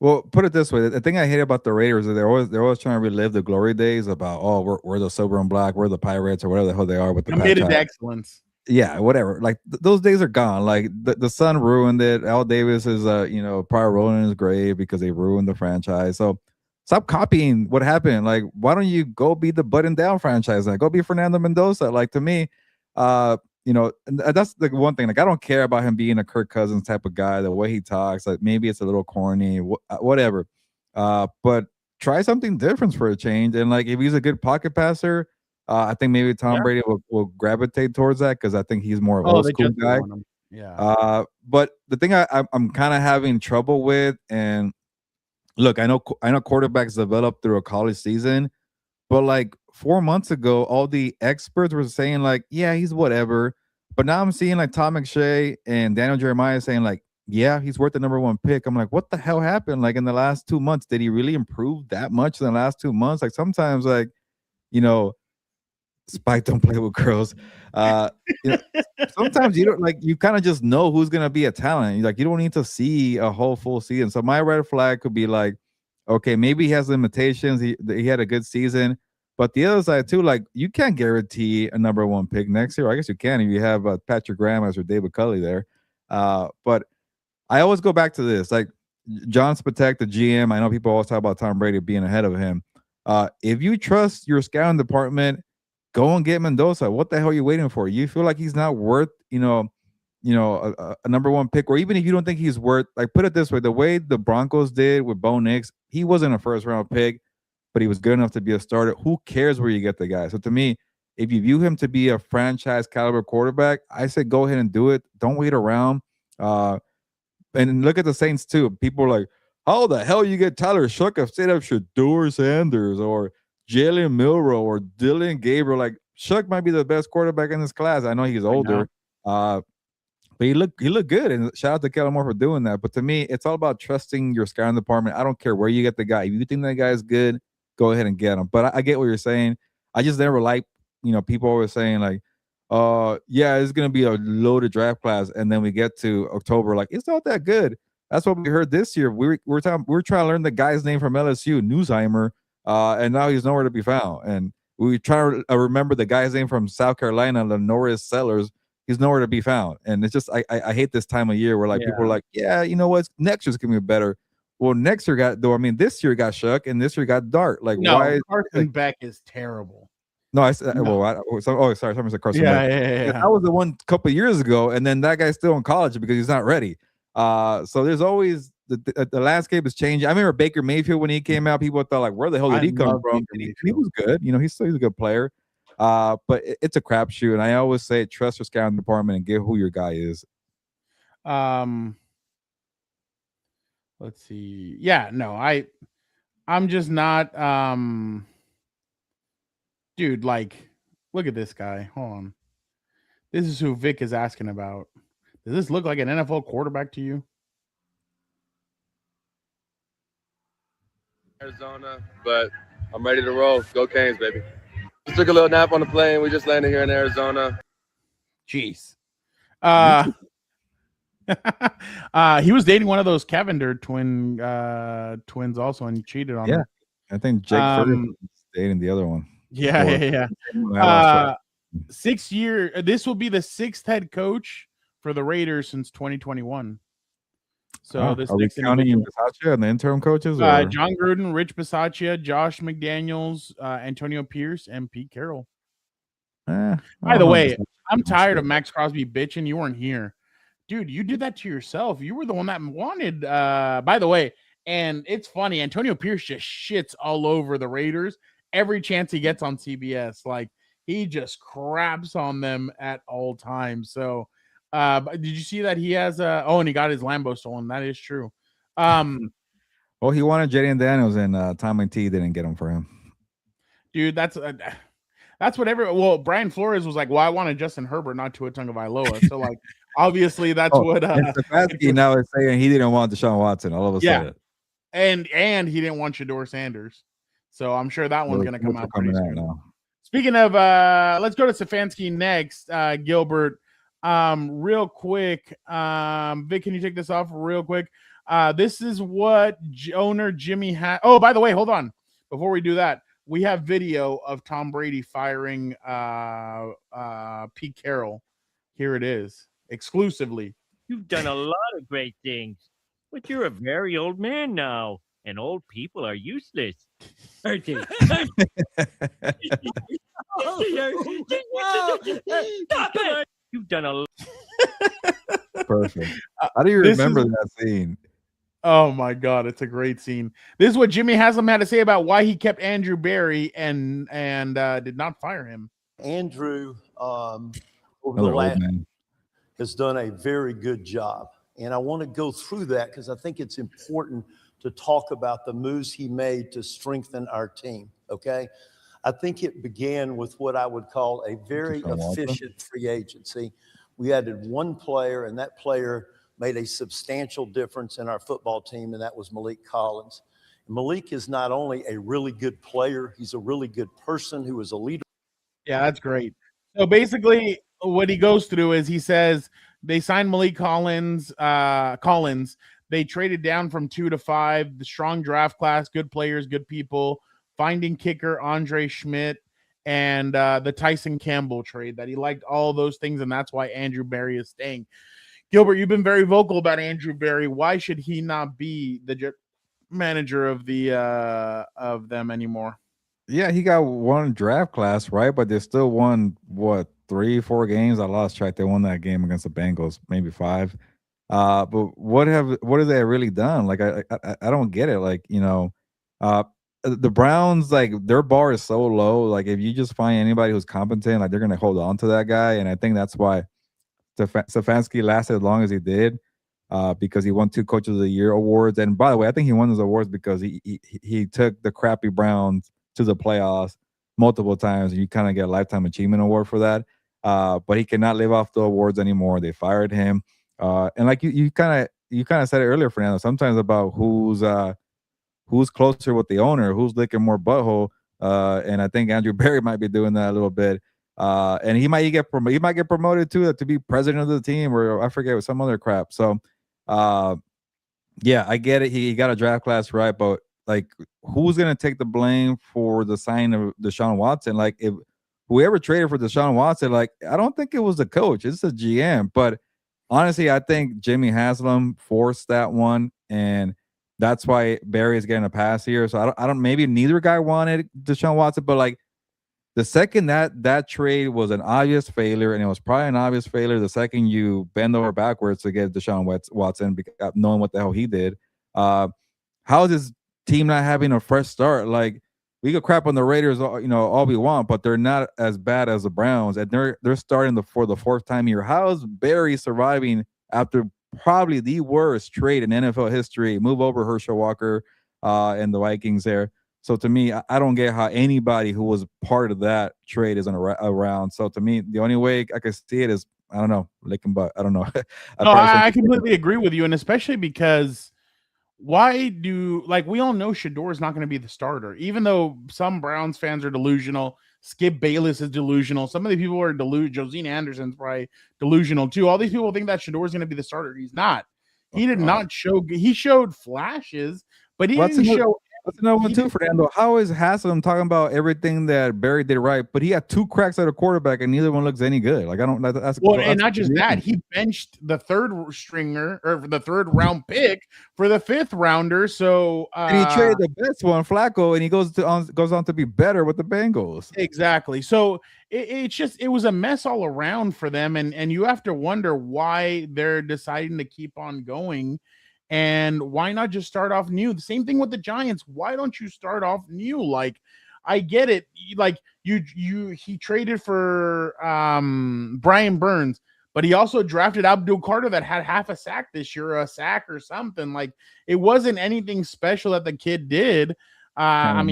Well, put it this way: the thing I hate about the Raiders is they're always trying to relive the glory days about, we're the silver and black, we're the Pirates, or whatever the hell they are with the committed to excellence. Yeah, whatever. Like those days are gone. Like the Sun ruined it. Al Davis is probably rolling in his grave because they ruined the franchise. So stop copying what happened. Like, why don't you go be the button down franchise? Like, go be Fernando Mendoza. Like, to me, that's the one thing. Like, I don't care about him being a Kirk Cousins type of guy. The way he talks, like, maybe it's a little corny, whatever. But try something different for a change. And like, if he's a good pocket passer, I think maybe Tom Brady will gravitate towards that, because I think he's more of an old school guy. Yeah. But the thing I'm kind of having trouble with, and look, I know quarterbacks develop through a college season, but like 4 months ago, all the experts were saying like, yeah, he's whatever. But now I'm seeing like Tom McShay and Daniel Jeremiah saying like, yeah, he's worth the number 1 pick. I'm like, what the hell happened? Like, in the last 2 months, did he really improve that much in the last 2 months? Like, sometimes, like, Spike don't play with girls. Sometimes you don't, like, you kind of just know who's gonna be a talent. Like, you don't need to see a whole full season. So my red flag could be like, okay, maybe he has limitations. He had a good season, but the other side too, like, you can't guarantee a number 1 pick next year. I guess you can if you have Patrick Graham as or David Culley there. But I always go back to this, like John Spatek, the GM. I know people always talk about Tom Brady being ahead of him. If you trust your scouting department, go and get Mendoza. What the hell are you waiting for? You feel like he's not worth, a number 1 pick, or even if you don't think he's worth, like, put it this way, the way the Broncos did with Bo Nix, he wasn't a first round pick, but he was good enough to be a starter. Who cares where you get the guy? So to me, if you view him to be a franchise caliber quarterback, I say go ahead and do it. Don't wait around. And look at the Saints too. People are like, how the hell you get Tyler Shough instead of Shedeur Sanders or Jalen Milroe or Dylan Gabriel? Like, Shough might be the best quarterback in this class. I know he's older, but he looked good. And shout out to Kellen Moore for doing that. But to me, it's all about trusting your scouting department. I don't care where you get the guy. If you think that guy is good, go ahead and get him. But I get what you're saying. I just never like, people always saying like, yeah, it's gonna be a loaded draft class, and then we get to October, like, it's not that good. That's what we heard this year. We're trying to learn the guy's name from LSU, Newsheimer. and now he's nowhere to be found. And we try to remember the guy's name from South Carolina, Lenoris Sellers. He's nowhere to be found. And it's just I hate this time of year where like people are like, yeah, you know what? Next year's gonna be better. Well, next year this year got Shuck and this year got Dart. Like, No, why? Carson Beck is terrible. No, I said, No. sorry, someone said Carson Yeah, Beck. yeah. That was the one couple of years ago, and then that guy's still in college because he's not ready. So there's always the landscape is changing. I remember Baker Mayfield when he came out, people thought like, where the hell did he come from? And he was good, you know, he's a good player. But it's a crapshoot, and I always say trust your scouting department and get who your guy is. Let's see. Yeah, no, I'm just not dude, like, look at this guy. Hold on. This is who Vic is asking about. Does this look like an NFL quarterback to you? Arizona, but I'm ready to roll. Go Canes, baby. Just took a little nap on the plane. We just landed here in Arizona. Jeez. He was dating one of those Cavender twins also, and he cheated on her. I think Jake Ferguson was dating the other one. Yeah. 6 year. This will be the 6th head coach for the Raiders since 2021. So this are we counting Bisaccia and the interim coaches? John Gruden, Rich Bisaccia, Josh McDaniels, Antonio Pierce, and Pete Carroll. By the way, I'm tired of Max Crosby bitching. You weren't here. Dude, you did that to yourself. You were the one that wanted, by the way, and it's funny. Antonio Pierce just shits all over the Raiders every chance he gets on CBS. Like, he just craps on them at all times. So, did you see that he has and he got his Lambo stolen? That is true. Well, he wanted Jaden Daniels, and Tommy T didn't get him for him. Dude, that's what Brian Flores was like, well, I wanted Justin Herbert, not Tua Tagovailoa. So, like, obviously that's what Stefanski now is saying he didn't want Deshaun Watson all of a sudden. And he didn't want Shedeur Sanders. So I'm sure that one's gonna come out pretty soon. Now. Speaking of let's go to Stefanski next, Gilbert. Real quick. Vic, can you take this off real quick? This is what owner Jimmy had. Oh, by the way, hold on. Before we do that, we have video of Tom Brady firing Pete Carroll. Here it is, exclusively. You've done a lot of great things, but you're a very old man now, and old people are useless. Aren't they? Stop it! You've done a lot. Perfect. How do you remember that scene? Oh my God, it's a great scene. This is what Jimmy Haslam had to say about why he kept Andrew Berry and did not fire him. Andrew over the last has done a very good job, and I want to go through that because I think it's important to talk about the moves he made to strengthen our team. Okay, I think it began with what I would call a very efficient free agency. We added one player, and that player made a substantial difference in our football team, and that was Malik Collins. Malik is not only a really good player, he's a really good person who is a leader. Yeah, that's great. So basically what he goes through is he says they signed Malik Collins. They traded down from 2 to 5, the strong draft class, good players, good people, finding kicker Andre Schmidt, and the Tyson Campbell trade, that he liked all those things, and that's why Andrew Berry is staying. Gilbert, you've been very vocal about Andrew Berry. Why should he not be the manager of of them anymore? Yeah, he got one draft class, right? But they still won 3-4 games. I lost track. They won that game against the Bengals, maybe 5. But what have they really done? Like I don't get it. Like, you know, the Browns, like, their bar is so low. Like, if you just find anybody who's competent, like, they're gonna hold on to that guy. And I think that's why Stefanski lasted as long as he did, because he won 2 Coach of the Year awards. And by the way, I think he won those awards because he took the crappy Browns to the playoffs multiple times, and you kind of get a lifetime achievement award for that. But he cannot live off the awards anymore. They fired him. And like you kind of said it earlier, Fernando, sometimes about who's closer with the owner, who's licking more butthole. And I think Andrew Berry might be doing that a little bit. And he might get promoted to be president of the team, or I forget, with some other crap. So yeah, I get it. He got a draft class right, but like who's gonna take the blame for the sign of Deshaun Watson? Like if whoever traded for Deshaun Watson, like I don't think it was the coach, it's the GM. But honestly, I think Jimmy Haslam forced that one, and that's why Barry is getting a pass here. So I don't maybe neither guy wanted Deshaun Watson, but like the second that trade was an obvious failure, and it was probably an obvious failure the second you bend over backwards to get Deshaun Watson, knowing what the hell he did. How is this team not having a fresh start? Like we could crap on the Raiders, all we want, but they're not as bad as the Browns, and they're starting for the fourth time here. How is Barry surviving after probably the worst trade in NFL history? Move over Herschel Walker and the Vikings there. So to me, I don't get how anybody who was part of that trade is around. So to me, the only way I can see it is, I don't know, licking butt. I don't know. I completely agree with you, and especially because we all know Shador's not going to be the starter, even though some Browns fans are delusional. Skip Bayless is delusional. Some of the people are delusional. Josine Anderson's probably delusional too. All these people think that Shador's going to be the starter. He's not. He did not show. He showed flashes, but he didn't show. That's another one too, Fernando. How is Haslam talking about everything that Barry did right, but he had 2 cracks at a quarterback and neither one looks any good? Like I don't. And not just that, he benched the third stringer or the third round pick for the 5th rounder. So and he traded the best one, Flacco, and he goes on to be better with the Bengals. Exactly. So it was a mess all around for them, and you have to wonder why they're deciding to keep on going. And why not just start off new? The same thing with the Giants. Why don't you start off new? Like, I get it. Like he traded for Brian Burns, but he also drafted Abdul Carter that had half a sack this year, a sack or something. Like it wasn't anything special that the kid did. I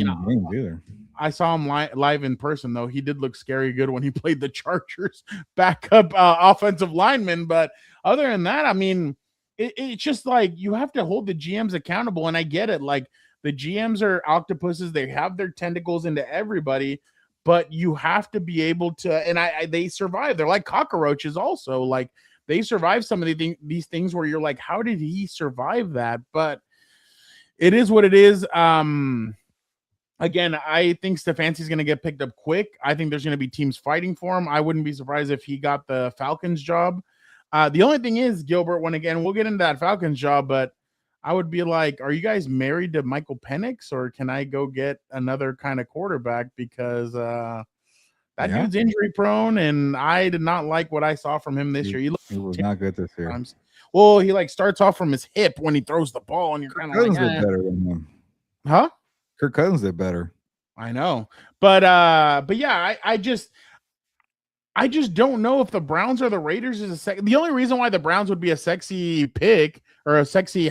saw him live in person though. He did look scary good when he played the Chargers backup offensive lineman. But other than that, I mean. It's just like you have to hold the GMs accountable, and I get it. Like the GMs are octopuses; they have their tentacles into everybody, but you have to be able to. And they survive. They're like cockroaches, also. Like they survive some of these things where you're like, how did he survive that? But it is what it is. Again, I think Stefanski's going to get picked up quick. I think there's going to be teams fighting for him. I wouldn't be surprised if he got the Falcons job. The only thing is, Gilbert, we'll get into that Falcons job, but I would be like, are you guys married to Michael Penix, or can I go get another kind of quarterback? Because that dude's injury prone, and I did not like what I saw from him this year. He was not good this year. Well, he starts off from his hip when he throws the ball, and you're kind of like, did better than him. Huh? Kirk Cousins did better. I know, but yeah, I just don't know if the Browns or the Raiders is the only reason why the Browns would be a sexy pick or a sexy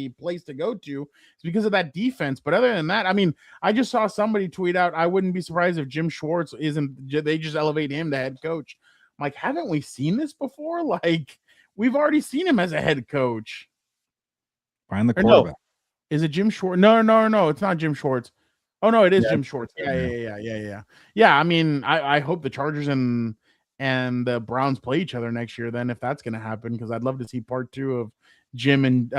place to go to is because of that defense. But other than that, I mean, I just saw somebody tweet out, I wouldn't be surprised if Jim Schwartz they just elevate him to head coach. I'm like, haven't we seen this before? Like, we've already seen him as a head coach. Find the quarterback. No. Is it Jim Schwartz? No, it's not Jim Schwartz. Oh no, it is Jim Schwartz. Yeah. I mean, I hope the Chargers and the Browns play each other next year. Then, if that's going to happen, because I'd love to see part 2 of Jim and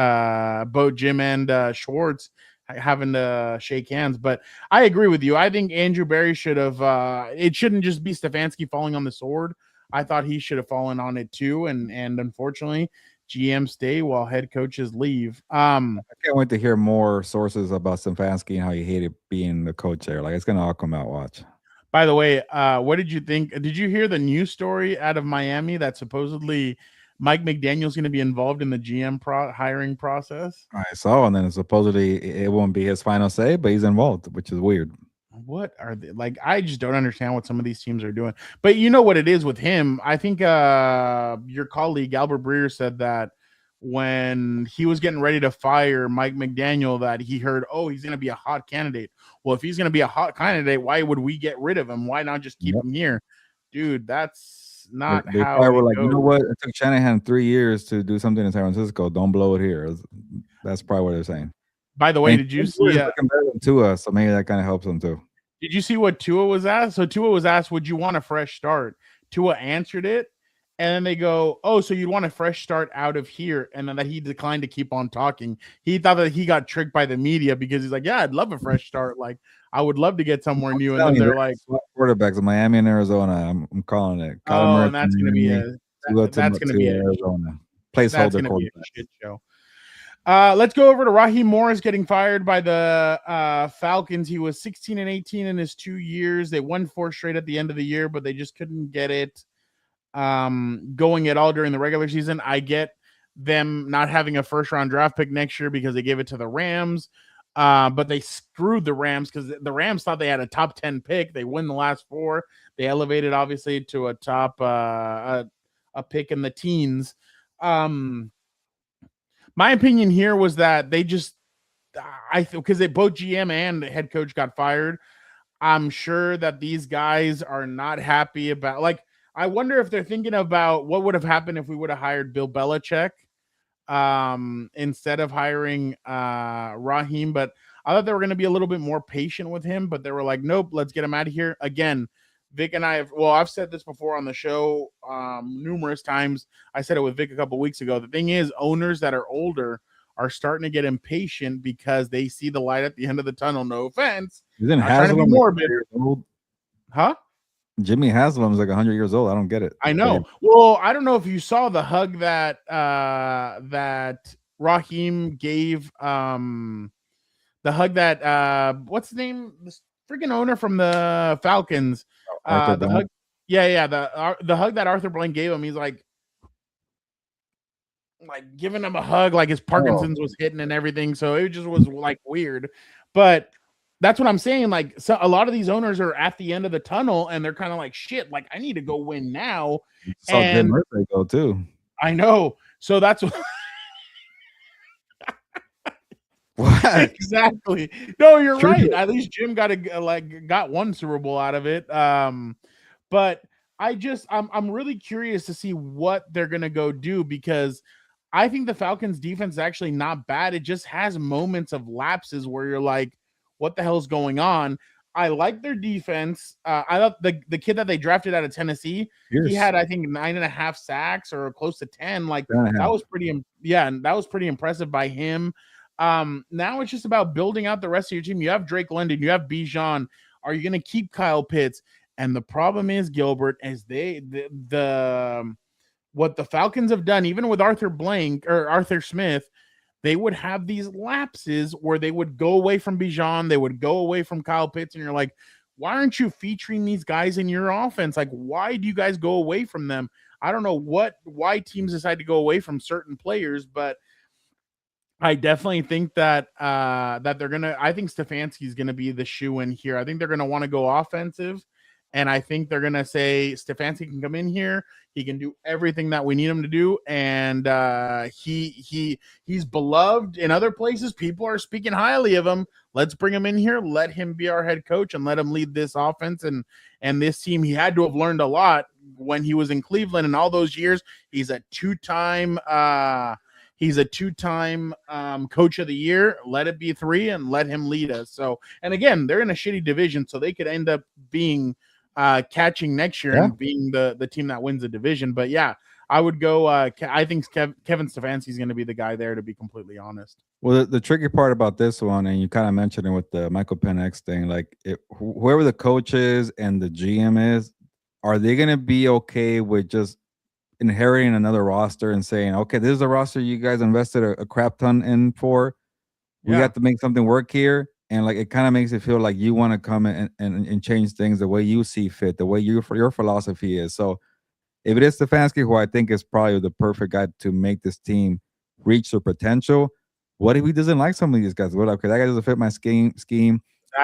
Schwartz having to shake hands. But I agree with you. I think Andrew Berry should have. It shouldn't just be Stefanski falling on the sword. I thought he should have fallen on it too. And unfortunately, GM stay while head coaches leave. I can't wait to hear more sources about Stefanski and how he hated being the coach there. Like, it's gonna all come out. Watch. By the way, what did you think? Did you hear the news story out of Miami that supposedly Mike McDaniel's going to be involved in the GM hiring process? I saw, and then supposedly it won't be his final say, but he's involved, which is weird. What are they like? I just don't understand what some of these teams are doing. But you know what it is with him. I think your colleague Albert Breer said that when he was getting ready to fire Mike McDaniel, that he heard, oh, he's going to be a hot candidate. Well, if he's going to be a hot candidate, why would we get rid of him? Why not just keep him here? Dude, that's not how they were like, you know what? It took Shanahan 3 years to do something in San Francisco. Don't blow it here. That's probably what they're saying. By the way, did you see Tua? So maybe that kind of helps them too. Did you see what Tua was asked? So Tua was asked, would you want a fresh start? Tua answered it. And then they go, oh, so you want a fresh start out of here. And then that he declined to keep on talking. He thought that he got tricked by the media because he's like, yeah, I'd love a fresh start. Like, I would love to get somewhere new. And then they're like, quarterbacks in Miami and Arizona. I'm calling it. Oh, and that's going to be that's going to be Arizona. Placeholder quarterback. A shit show. Let's go over to Raheem Morris getting fired by the Falcons. He was 16-18 in his 2 years. They won 4 straight at the end of the year, but they just couldn't get it going at all during the regular season. I get them not having a first-round draft pick next year because they gave it to the Rams, but they screwed the Rams because the Rams thought they had a top 10 pick. They win the last 4. They elevated, obviously, to a top a pick in the teens. My opinion here was that they just, because they both GM and the head coach got fired. I'm sure that these guys are not happy about, like, I wonder if they're thinking about what would have happened if we would have hired Bill Belichick instead of hiring Raheem. But I thought they were going to be a little bit more patient with him, but they were like, nope, let's get him out of here. Again, Vic and I I've said this before on the show numerous times. I said it with Vic a couple weeks ago. The thing is, owners that are older are starting to get impatient because they see the light at the end of the tunnel. No offense. Isn't Haslam morbid? Huh? Jimmy Haslam's like 100 years old. I don't get it. I know. Well, I don't know if you saw the hug that that Raheem gave. The hug that what's the name? The freaking owner from the Falcons. The hug. Yeah. The hug that Arthur Blank gave him. He's like giving him a hug, like his Parkinson's was hitting and everything. So it just was like weird. But that's what I'm saying. Like, so a lot of these owners are at the end of the tunnel and they're kind of like, shit, like I need to go win now. Saw Jim Murphy go too. I know. So that's what exactly. No, you're right. At least Jim got one Super Bowl out of it. But I'm really curious to see what they're gonna go do, because I think the Falcons defense is actually not bad. It just has moments of lapses where you're like, what the hell's going on? I like their defense. I thought the kid that they drafted out of Tennessee, he had, I think, 9.5 sacks or close to 10. Like that was pretty, that was pretty impressive by him. Now it's just about building out the rest of your team. You have Drake London, you have Bijan. Are you going to keep Kyle Pitts? And the problem is, Gilbert, as what the Falcons have done, even with Arthur Smith, they would have these lapses where they would go away from Bijan, they would go away from Kyle Pitts, and you're like, why aren't you featuring these guys in your offense? Like, why do you guys go away from them? I don't know why teams decide to go away from certain players, but I definitely think that that they're gonna. I think Stefanski's gonna be the shoe-in here. I think they're gonna want to go offensive. And I think they're going to say Stefanski can come in here. He can do everything that we need him to do. And he's beloved in other places. People are speaking highly of him. Let's bring him in here. Let him be our head coach and let him lead this offense and this team. He had to have learned a lot when he was in Cleveland and all those years. He's a two-time coach of the year. Let it be 3 and let him lead us. So, and again, they're in a shitty division, so they could end up being catching next year and being the team that wins the division. But yeah, I would go. I think Kevin Stefanski is going to be the guy there, to be completely honest. Well, the tricky part about this one, and you kind of mentioned it with the Michael Penix thing, like whoever the coach is and the GM is, are they going to be okay with just inheriting another roster and saying, okay, this is a roster you guys invested a crap ton in for. We have to make something work here. And like, it kind of makes it feel like you want to come and change things the way you see fit, the way your philosophy is. So if it is Stefanski, who I think is probably the perfect guy to make this team reach their potential, what if he doesn't like some of these guys? What, okay, that guy doesn't fit my scheme.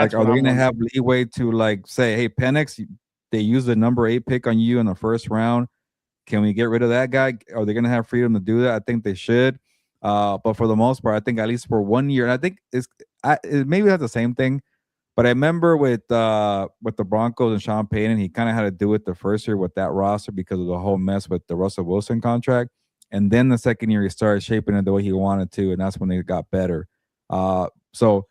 Like, are they going to have leeway to like say, hey, Penix, they used the number 8 pick on you in the first round. Can we get rid of that guy? Are they going to have freedom to do that? I think they should. But for the most part, I think at least for 1 year, and I think it maybe that's the same thing. But I remember with the Broncos and Sean Payton, he kind of had to do it the first year with that roster because of the whole mess with the Russell Wilson contract. And then the second year, he started shaping it the way he wanted to, and that's when they got better. So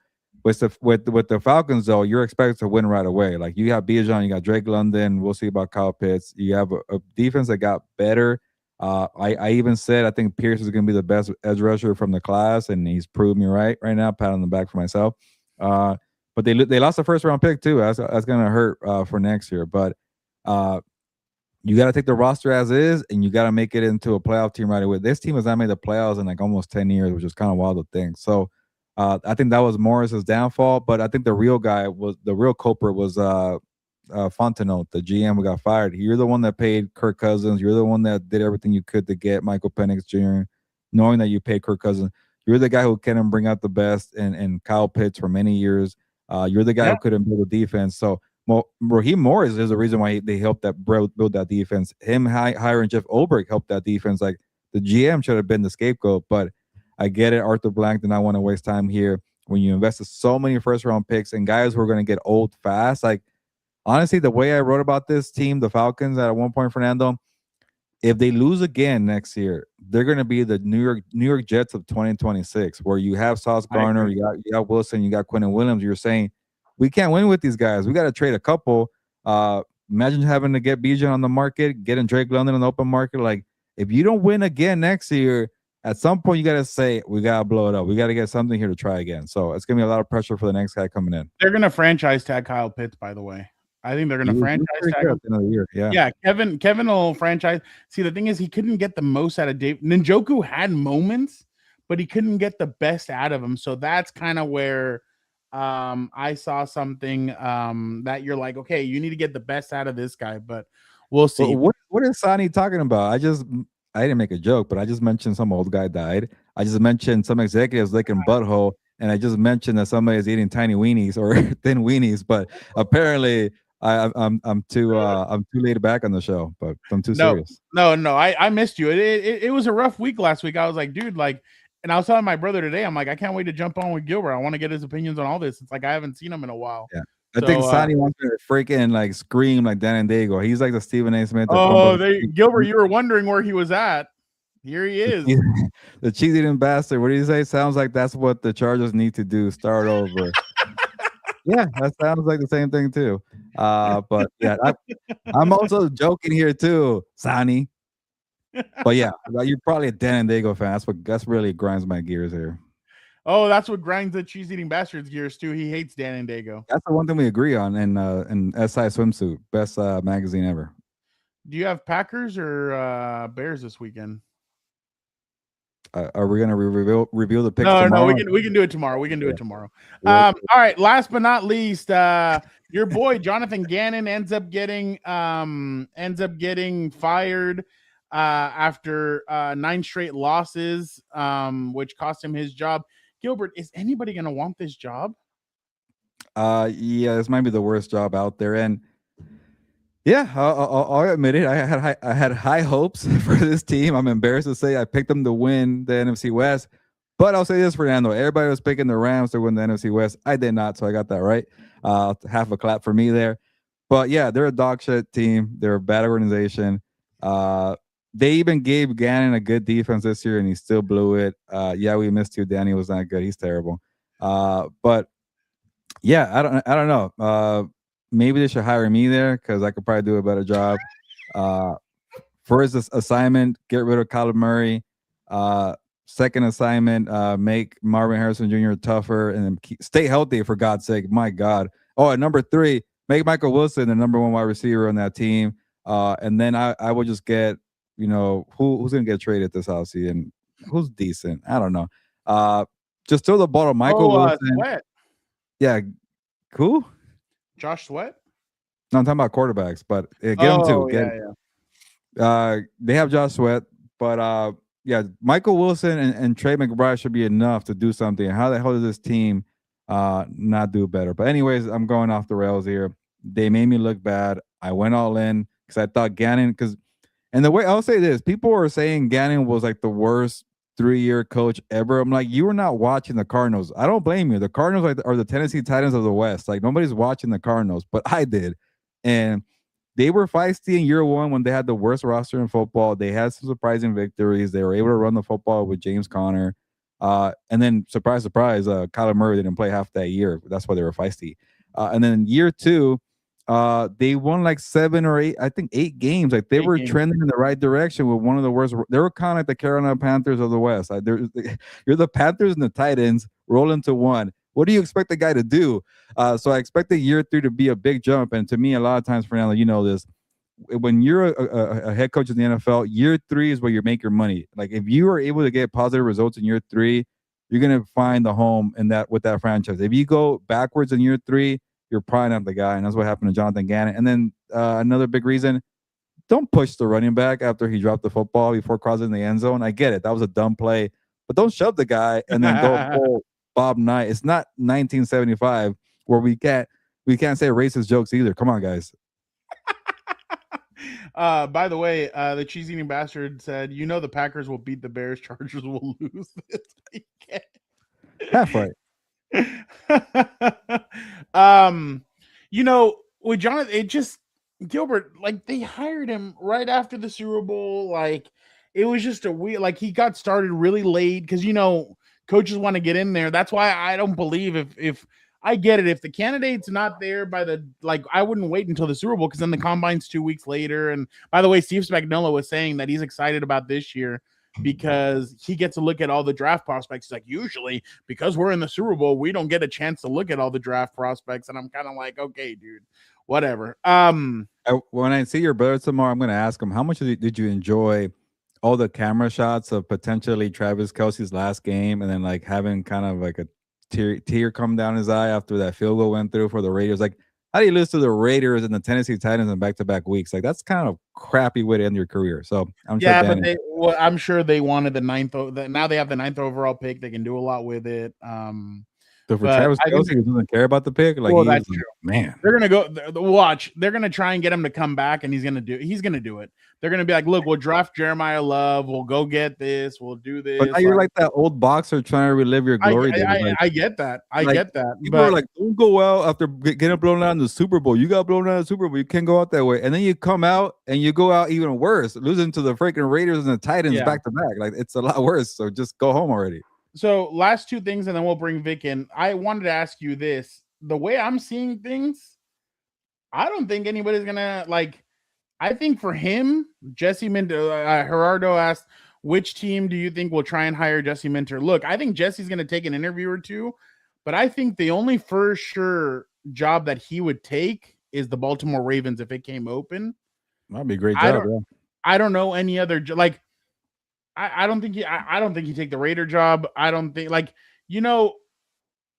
With the Falcons, though, you're expected to win right away. Like, you have Bijan, you got Drake London. We'll see about Kyle Pitts. You have a defense that got better. I even said I think Pierce is going to be the best edge rusher from the class, and he's proved me right now. Pat on the back for myself. But they lost the first round pick too. That's going to hurt for next year. But you got to take the roster as is, and you got to make it into a playoff team right away. This team has not made the playoffs in like almost 10 years, which is kind of wild to think. So I think that was Morris's downfall. But I think the real culprit was Fontenot, the GM who got fired. You're the one that paid Kirk Cousins. You're the one that did everything you could to get Michael Penix Jr., knowing that you paid Kirk Cousins. You're the guy who can bring out the best and Kyle Pitts for many years. You're the guy who couldn't build a defense. So Raheem Morris is the reason why they helped build that defense. Him hiring Jeff Ulbrich helped that defense. Like, the GM should have been the scapegoat, but I get it. Arthur Blank did not want to waste time here. When you invested so many first-round picks and guys who are going to get old fast, like, honestly, the way I wrote about this team, the Falcons, at one point, Fernando, if they lose again next year, they're going to be the New York Jets of 2026, where you have Sauce Gardner, you got Wilson, you got Quinnen Williams. You're saying, we can't win with these guys. We got to trade a couple. Imagine having to get Bijan on the market, getting Drake London on the open market. Like, if you don't win again next year, at some point you got to say, we got to blow it up. We got to get something here to try again. So it's going to be a lot of pressure for the next guy coming in. They're going to franchise tag Kyle Pitts, by the way. I think they're going to franchise tag him. Another year. Yeah, Kevin will franchise. See, the thing is, he couldn't get the most out of Dave. Njoku had moments, but he couldn't get the best out of him. So that's kind of where I saw something that you're like, okay, you need to get the best out of this guy, but we'll see. What is Sani talking about? I didn't make a joke, but I just mentioned some old guy died. I just mentioned some executives licking butthole, and I just mentioned that somebody is eating tiny weenies or thin weenies. But apparently, I'm too laid back on the show, but I'm too serious. No, I missed you. It was a rough week last week. I was like, dude, like, and I was telling my brother today, I'm like, I can't wait to jump on with Gilbert. I want to get his opinions on all this. It's like I haven't seen him in a while. Yeah. I think Sonny wants to freaking like scream like Dan and Dago. He's like the Stephen A. Smith. Gilbert, you were wondering where he was at. Here he is. The cheese eating bastard. What do you say? Sounds like that's what the Chargers need to do. Start over. Yeah, that sounds like the same thing too. But yeah, I'm also joking here too, Sonny. But yeah, you're probably a Dan and Dago fan. That's really grinds my gears here. Oh, that's what grinds the cheese eating bastards gears too. He hates Dan and Dago. That's the one thing we agree on in SI Swimsuit, best magazine ever. Do you have Packers or Bears this weekend? Are we gonna reveal the picks? No, we can do it tomorrow. We can do it tomorrow. All right. Last but not least, your boy Jonathan Gannon ends up getting fired after 9 straight losses, which cost him his job. Gilbert, is anybody gonna want this job? Yeah, this might be the worst job out there, and yeah, I'll admit it. I had high hopes for this team. I'm embarrassed to say I picked them to win the NFC West, but I'll say this, Fernando. Everybody was picking the Rams to win the NFC West. I did not, so I got that right. Half a clap for me there. But yeah, they're a dog shit team. They're a bad organization. They even gave Gannon a good defense this year, and he still blew it. Yeah, we missed you. Danny was not good. He's terrible. But yeah, I don't know. Maybe they should hire me there because I could probably do a better job. First assignment, get rid of Kyler Murray. Second assignment, make Marvin Harrison Jr. tougher and stay healthy, for God's sake. My God. Oh, and number 3, make Michael Wilson the number 1 wide receiver on that team. And then I will just get, who's going to get traded this offseason? Who's decent? I don't know. Just throw the ball to Michael Wilson. Sweat. Yeah. Cool. Josh Sweat? No, I'm talking about quarterbacks, but get them too. They have Josh Sweat, but yeah, Michael Wilson and Trey McBride should be enough to do something. How the hell does this team not do better? But anyways, I'm going off the rails here. They made me look bad. I went all in because I thought Gannon, and the way I'll say this, people are saying Gannon was like the worst 3-year coach ever. I'm like, you were not watching the Cardinals. I don't blame you. The Cardinals are the Tennessee Titans of the West. Like, nobody's watching the Cardinals, but I did. And they were feisty in year 1 when they had the worst roster in football. They had some surprising victories. They were able to run the football with James Conner. And then surprise, surprise, Kyler Murray didn't play half that year. That's why they were feisty. And then year 2, they won like 7 or 8, I think 8 games. Like they were trending in the right direction with one of the worst. They were kind of like the Carolina Panthers of the West. You're the Panthers and the Titans roll into one. What do you expect the guy to do? So I expect the year 3 to be a big jump. And to me, a lot of times, Fernando, you know this, when you're a head coach in the NFL, year 3 is where you make your money. Like if you are able to get positive results in year 3, you're gonna find the home in that with that franchise. If you go backwards in year 3, you're probably not the guy, and that's what happened to Jonathan Gannon. And then another big reason: don't push the running back after he dropped the football before crossing the end zone. I get it, that was a dumb play, but don't shove the guy and then go full Bob Knight. It's not 1975 where we can't say racist jokes either. Come on, guys. By the way, the cheese eating bastard said, "You know the Packers will beat the Bears. Chargers will lose this." Half right. You know, with Jonathan, it just Gilbert, like they hired him right after the Super Bowl. Like it was just a weird. Like he got started really late because you know coaches want to get in there. That's why I don't believe if I get it. If the candidate's not there by I wouldn't wait until the Super Bowl because then the combine's 2 weeks later. And by the way, Steve Spagnuolo was saying that he's excited about this year because he gets to look at all the draft prospects. He's like, usually because we're in the Super Bowl, we don't get a chance to look at all the draft prospects. And I'm kind of like, okay, dude, whatever. When I see your brother tomorrow, I'm going to ask him, how much did you enjoy all the camera shots of potentially Travis Kelce's last game and then like having kind of like a tear come down his eye after that field goal went through for the Raiders? Like, how do you lose to the Raiders and the Tennessee Titans in back-to-back weeks? Like, that's kind of crappy way to end your career. So I'm sure. Yeah, but I'm sure they wanted the 9th. Now they have the 9th overall pick. They can do a lot with it. So for Travis Kelce, who doesn't care about the pick, like, that's true. Man, they're gonna go watch. They're gonna try and get him to come back, and he's gonna do it. They're gonna be like, look, we'll draft Jeremiah Love. We'll go get this. We'll do this. But now you're like that old boxer trying to relive your glory. I get that. I get that. People are like, don't go out after getting blown out in the Super Bowl. You got blown out in the Super Bowl. You can't go out that way. And then you come out and you go out even worse, losing to the freaking Raiders and the Titans back to back. Like, it's a lot worse. So just go home already. So last 2 things, and then we'll bring Vic in. I wanted to ask you this. The way I'm seeing things, I don't think anybody's gonna like. I think for him, Jesse Minter. Gerardo asked, which team do you think will try and hire Jesse Minter? Look, I think Jesse's gonna take an interview or 2, but I think the only for sure job that he would take is the Baltimore Ravens if it came open. That'd be a great job. I don't know any other like. I don't think he'd take the Raider job. I don't think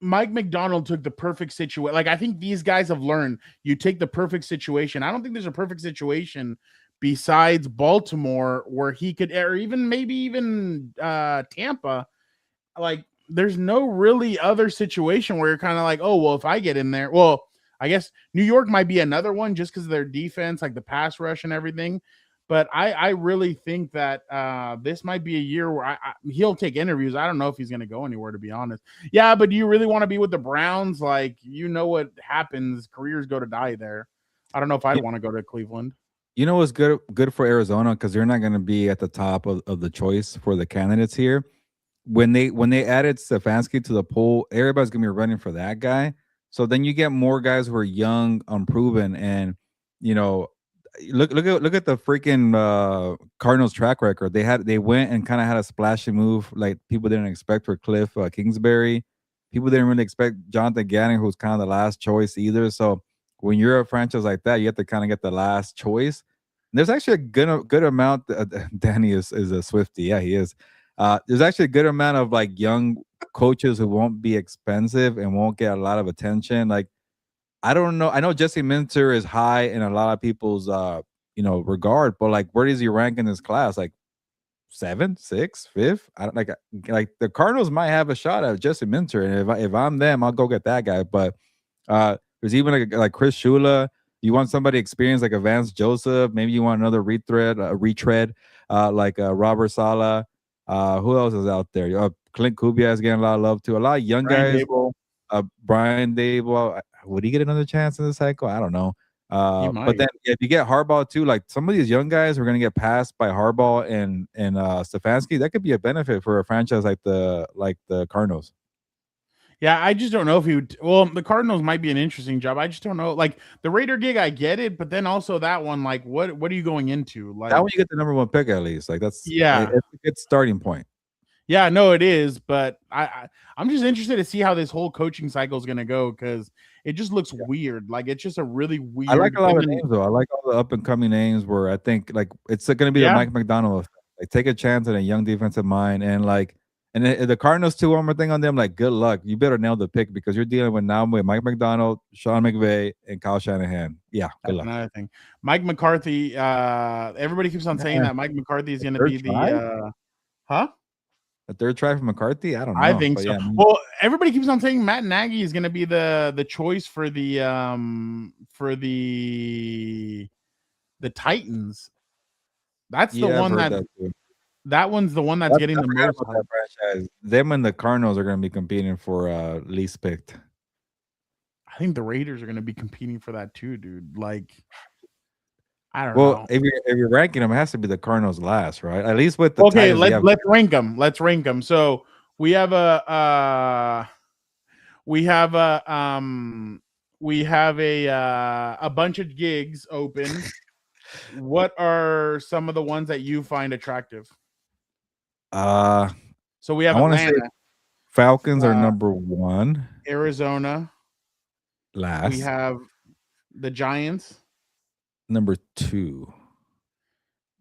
Mike McDonald took the perfect situation. Like I think these guys have learned you take the perfect situation. I don't think there's a perfect situation besides Baltimore where he could, or even Tampa. Like there's no really other situation where you're kind of like, oh, well, if I get in there, well, I guess New York might be another one just because of their defense, like the pass rush and everything. But I really think that this might be a year where he'll take interviews. I don't know if he's going to go anywhere, to be honest. Yeah, but do you really want to be with the Browns? Like, you know what happens. Careers go to die there. I don't know if I'd want to go to Cleveland. You know what's good for Arizona, because they're not going to be at the top of the choice for the candidates here. When they added Stefanski to the pool, everybody's going to be running for that guy. So then you get more guys who are young, unproven, and, you know, look at the freaking Cardinals track record. They went and kind of had a splashy move like people didn't expect for Cliff Kingsbury. People didn't really expect Jonathan Gannon, who's kind of the last choice either. So when you're a franchise like that, you have to kind of get the last choice. And there's actually a good amount. Danny is a Swiftie. Yeah, he is. There's actually a good amount of like young coaches who won't be expensive and won't get a lot of attention. Like, I don't know. I know Jesse Minter is high in a lot of people's regard, but like, where does he rank in this class? Like 7th, 6th, 5th? I don't like the Cardinals might have a shot at Jesse Minter, and if I'm them, I'll go get that guy. But there's even like Chris Shula. You want somebody experienced like a Vance Joseph. Maybe you want another retread like Robert Saleh. Who else is out there? Clint Kubiak is getting a lot of love too. A lot of young guys. Brian Dable. Would he get another chance in the cycle? I don't know. But then if you get Harbaugh too, like some of these young guys who are going to get passed by Harbaugh and Stefanski, that could be a benefit for a franchise like the Cardinals. Yeah, I just don't know if he would. Well, the Cardinals might be an interesting job. I just don't know. Like the Raider gig, I get it, but then also that one, like, what are you going into? Like that one, you get the number 1 pick at least. Like it's a good starting point. Yeah, no, it is, but I'm just interested to see how this whole coaching cycle is going to go because it just looks weird. Like it's just a really weird. I like a lot of names though. I like all the up and coming names where I think like it's going to be the Mike McDonald effect. Like take a chance on a young defensive mind and like. And the Cardinals too, one more thing on them, like good luck. You better nail the pick because you're dealing with Mike McDonald, Sean McVay, and Kyle Shanahan. Yeah, good luck. Another thing. Mike McCarthy, everybody keeps on saying that Mike McCarthy is going to be the a third try for McCarthy? I don't know. I think so. Yeah, well, everybody keeps on saying Matt Nagy is going to be the choice for the Titans. That's the one that one's the one that's getting the most. That franchise. Them and the Cardinals are going to be competing for least picked. I think the Raiders are going to be competing for that too, dude. Like, I don't know. Well, if you're ranking them, it has to be the Cardinals last, right? At least with the Titans, let's rank them. Let's rank them. So we have a bunch of gigs open. What are some of the ones that you find attractive? So we have Atlanta. Falcons are number 1. Arizona last. We have the Giants number 2.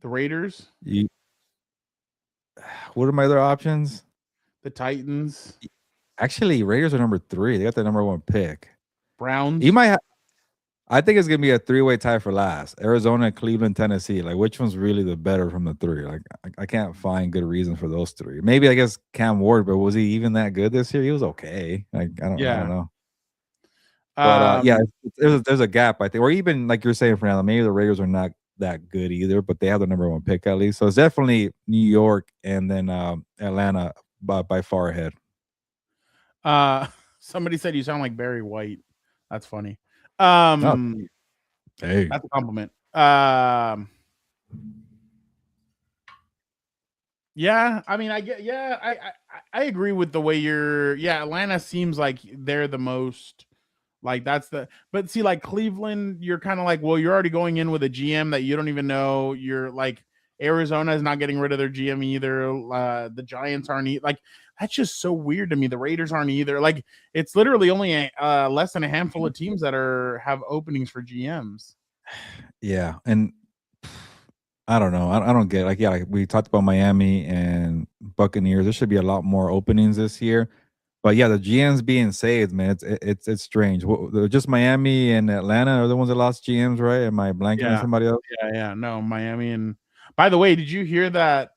The Raiders. What are my other options? The Titans. Actually, Raiders are number 3. They got the number 1 pick. Browns. You might have. I think it's gonna be a 3-way tie for last. Arizona, Cleveland, Tennessee. Like, which one's really the better from the 3? Like, I can't find good reason for those 3. Maybe I guess Cam Ward, but was he even that good this year? He was okay. Like, I don't know. But there's a gap, I think, or even like you're saying, Fernando. Maybe the Raiders are not that good either, but they have the number 1 pick at least. So it's definitely New York and then Atlanta by far ahead. Somebody said you sound like Barry White. That's funny. Hey, that's a compliment. Yeah, I mean, I agree with the way Atlanta seems like they're the most, like but see, like Cleveland, you're kind of like, well, you're already going in with a GM that you don't even know. You're like, Arizona is not getting rid of their GM either. The Giants aren't like, that's just so weird to me. The Raiders aren't either. Like, it's literally only less than a handful of teams that have openings for GMs. Yeah, and I don't know. I don't get it. Like we talked about Miami and Buccaneers. There should be a lot more openings this year. But yeah, the GMs being saved, man. It's strange. Just Miami and Atlanta are the ones that lost GMs, right? Am I blanking on somebody else? Yeah. No, Miami and. By the way, did you hear that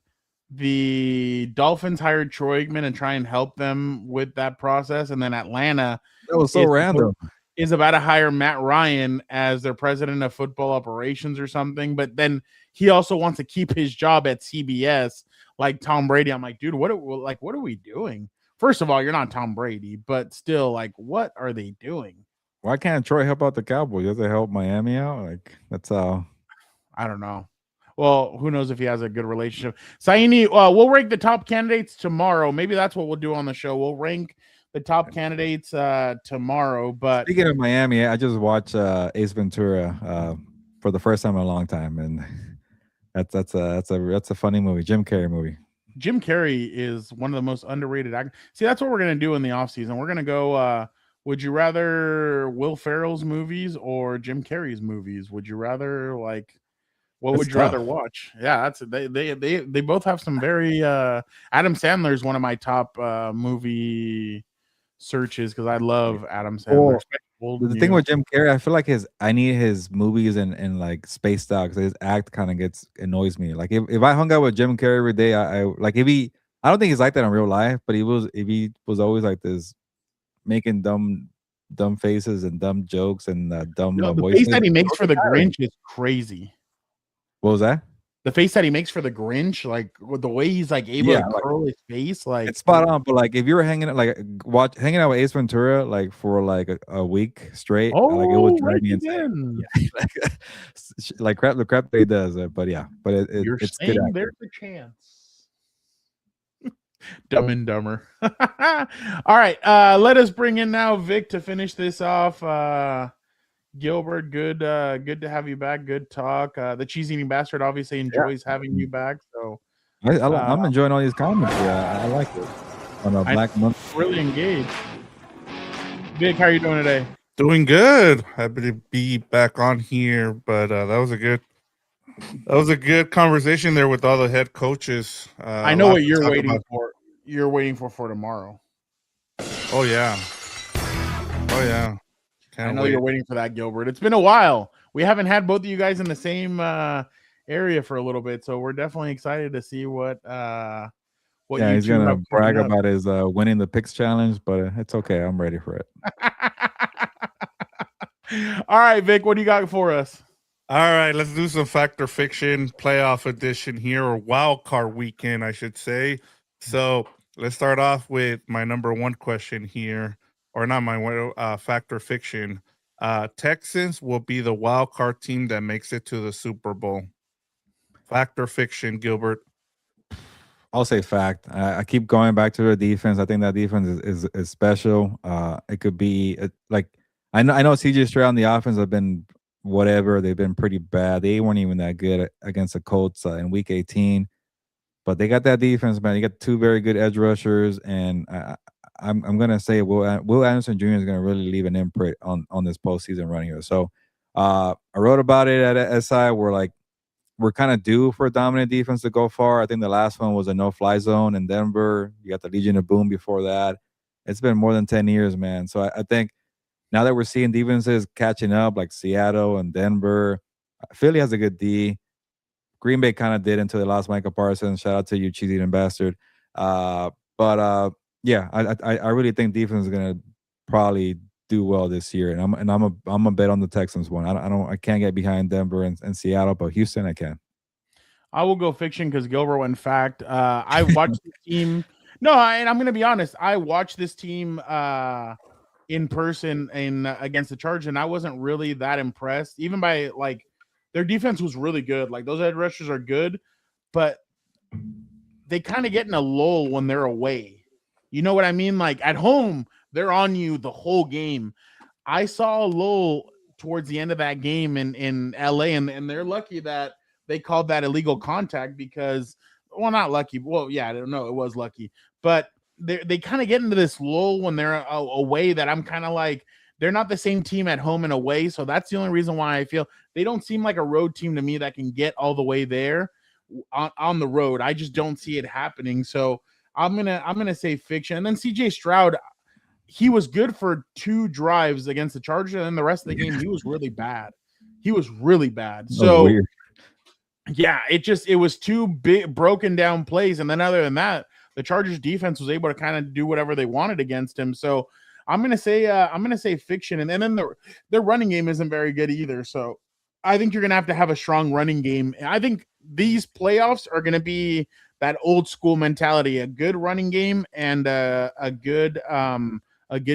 the Dolphins hired Troy Aikman and try and help them with that process, and then Atlanta that was so random. Is about to hire Matt Ryan as their president of football operations or something, but then he also wants to keep his job at CBS like Tom Brady. I'm like, dude, what are we doing? First of all, you're not Tom Brady, but still, like, what are they doing? Why can't Troy help out the Cowboys? Does it help Miami out? Like, that's how. I don't know. Well, who knows if he has a good relationship. Saini, we'll rank the top candidates tomorrow. Maybe that's what we'll do on the show. We'll rank the top candidates tomorrow. But speaking of Miami, I just watched Ace Ventura for the first time in a long time, and that's a funny movie. Jim Carrey movie. Jim Carrey is one of the most underrated actors. See, that's what we're gonna do in the offseason. We're gonna go. Would you rather Will Ferrell's movies or Jim Carrey's movies? Would you rather like? What would you rather watch? Yeah, that's they both have some very Adam Sandler is one of my top movie searches because I love Adam Sandler. The thing with Jim Carrey, I feel like I need his movies and like spaced out because his act kind of annoys me. Like if I hung out with Jim Carrey every day, I like I don't think he's like that in real life, but if he was always like this making dumb faces and dumb jokes and dumb the voices. face that he makes for the Grinch is crazy. What was that? the face that he makes for the Grinch, like with the way he's like able to curl his face, like it's spot on. But like if you were hanging out with Ace Ventura like for like a week straight, like it would drive me insane. Yeah. like the crap that he does. But it's good. There's a chance. Dumb and Dumber. All right, let us bring in now Vic to finish this off. Gilbert, good to have you back. Good talk. The cheese eating bastard obviously enjoys having you back. So I'm enjoying all these comments. Yeah, I like it. On a Black Month, really engaged. Vic, how are you doing today? Doing good. Happy to be back on here. But that was a good conversation there with all the head coaches. I know what you're waiting for. You're waiting for tomorrow. Oh yeah. I know you're waiting for that, Gilbert. It's been a while. We haven't had both of you guys in the same area for a little bit, so we're definitely excited to see what he's gonna brag about his winning the picks challenge, but it's okay. I'm ready for it. All right, Vic, what do you got for us? All right, let's do some Fact or Fiction playoff edition here, or wild card weekend, I should say. So let's start off with my number one question here, or not my Fact or Fiction. Texans will be the wild card team that makes it to the Super Bowl. Fact or Fiction, Gilbert? I'll say fact. I keep going back to the defense. I think that defense is special. It could be like I know CJ Stroud and the offense have been whatever. They've been pretty bad. They weren't even that good against the Colts in Week 18. But they got that defense, man. You got two very good edge rushers, and I'm gonna say Will Anderson Jr. is gonna really leave an imprint on this postseason run here. So I wrote about it at SI. We're kind of due for a dominant defense to go far. I think the last one was a no-fly zone in Denver. You got the Legion of Boom before that. It's been more than 10 years, man. So I think now that we're seeing defenses catching up, like Seattle and Denver, Philly has a good D. Green Bay kind of did until they lost Micah Parsons. Shout out to you, cheesy and bastard. I really think defense is gonna probably do well this year, and I'm a bet on the Texans one. I can't get behind Denver and Seattle, but Houston I can. I will go fiction because Gilbert went fact. I watched the team. No, and I'm gonna be honest. I watched this team in person against the Chargers, and I wasn't really that impressed, even by like their defense was really good. Like those edge rushers are good, but they kind of get in a lull when they're away. You know what I mean? Like at home, they're on you the whole game. I saw a lull towards the end of that game in LA, and they're lucky that they called that illegal contact because, well, not lucky. Well, yeah, I don't know. It was lucky, but they kind of get into this lull when they're away that I'm kind of like, they're not the same team at home and away. So that's the only reason why I feel they don't seem like a road team to me that can get all the way there on the road. I just don't see it happening. So I'm gonna say fiction. And then CJ Stroud, he was good for 2 drives against the Chargers, and then the rest of the game he was really bad. So yeah, it was 2 big broken down plays, and then other than that, the Chargers defense was able to kind of do whatever they wanted against him. So I'm gonna say fiction, and then their running game isn't very good either. So I think you're gonna have a strong running game. I think these playoffs are gonna be that old school mentality: a good running game and a good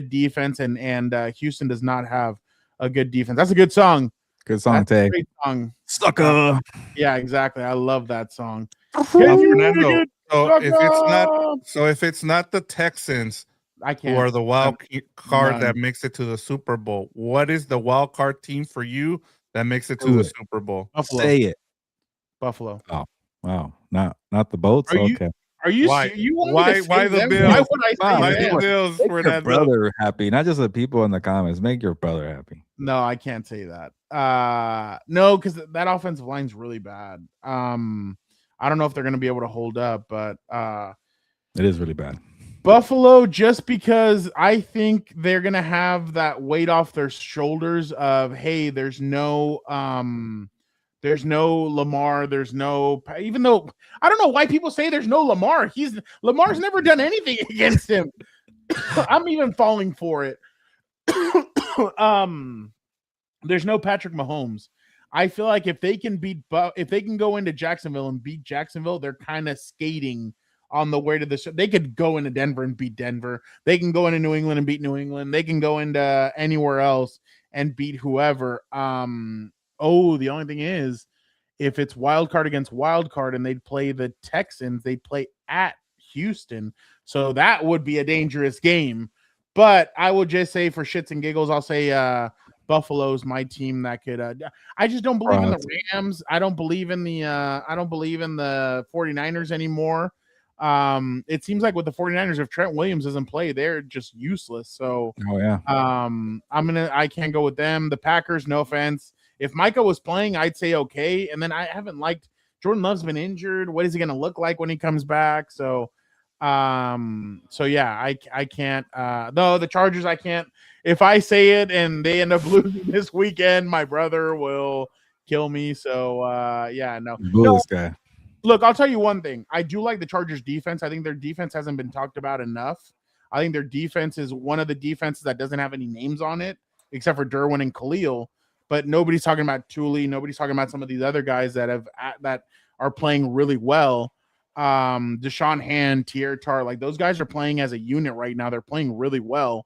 defense. And Houston does not have a good defense. That's a good song. Good song, Tay. Great song. Sucker. Yeah, exactly. I love that song. Fernando, if it's not the Texans, who are the wild card that makes it to the Super Bowl, what is the wild card team for you that makes it to the Super Bowl? Buffalo. Say it. Buffalo. Oh, wow. Not the boats. Okay. Are you? Why? Why the Bills? Why would I say why that? the Bills? Make your brother happy, not just the people in the comments. Make your brother happy. No, I can't say that. No, because that offensive line's really bad. I don't know if they're going to be able to hold up, but it is really bad. Buffalo, just because I think they're going to have that weight off their shoulders of, hey, there's no Lamar, even though I don't know why people say there's no Lamar. Lamar's never done anything against him. I'm even falling for it. There's no Patrick Mahomes. I feel like if they can go into Jacksonville and beat Jacksonville, they're kind of skating on the way to the show. They could go into Denver and beat Denver. They can go into New England and beat New England. They can go into anywhere else and beat whoever. The only thing is, if it's wild card against wild card and they'd play the Texans, they'd play at Houston. So that would be a dangerous game. But I will just say, for shits and giggles, I'll say Buffalo's my team that could. I just don't believe in the Rams. I don't believe in the 49ers anymore. It seems like with the 49ers, if Trent Williams doesn't play, they're just useless. So I can't go with them. The Packers, no offense. If Micah was playing, I'd say okay. And then I haven't liked Jordan Love's been injured. What is he gonna look like when he comes back? So yeah, I can't no, the Chargers, I can't. If I say it and they end up losing this weekend, my brother will kill me. So yeah, no. This guy. Look, I'll tell you one thing. I do like the Chargers defense. I think their defense hasn't been talked about enough. I think their defense is one of the defenses that doesn't have any names on it, except for Derwin and Khalil. But nobody's talking about Thule. Nobody's talking about some of these other guys that are playing really well. Deshaun Hand, Tier Tar, like those guys are playing as a unit right now. They're playing really well.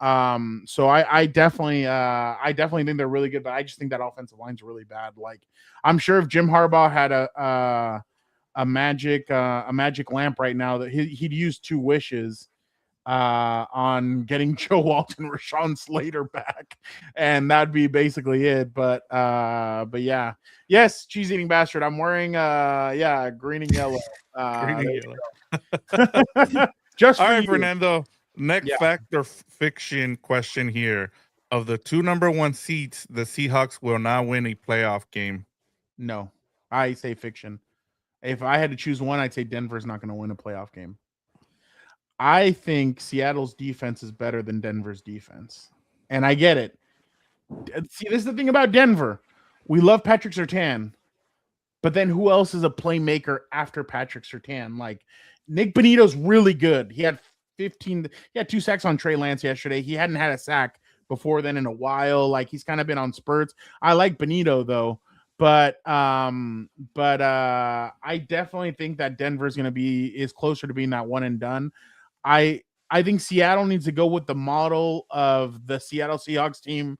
So I definitely think they're really good, but I just think that offensive line's really bad. Like, I'm sure if Jim Harbaugh had a magic lamp right now, that he'd use 2 wishes on getting Joe Walton, Rashawn Slater back, and that'd be basically it. But yeah, yes, cheese eating bastard. I'm wearing green and yellow. Green and yellow. Just all right, you. Fernando. Next fact or fiction question here: of the 2 number 1 seeds, the Seahawks will not win a playoff game. No, I say fiction. If I had to choose one, I'd say Denver's not going to win a playoff game. I think Seattle's defense is better than Denver's defense. And I get it. See, this is the thing about Denver. We love Patrick Surtain, but then who else is a playmaker after Patrick Surtain? Like, Nick Benito's really good. He had 2 sacks on Trey Lance yesterday. He hadn't had a sack before then in a while. Like, he's kind of been on spurts. I like Benito though. But I definitely think that Denver's is closer to being that one and done. I think Seattle needs to go with the model of the Seattle Seahawks team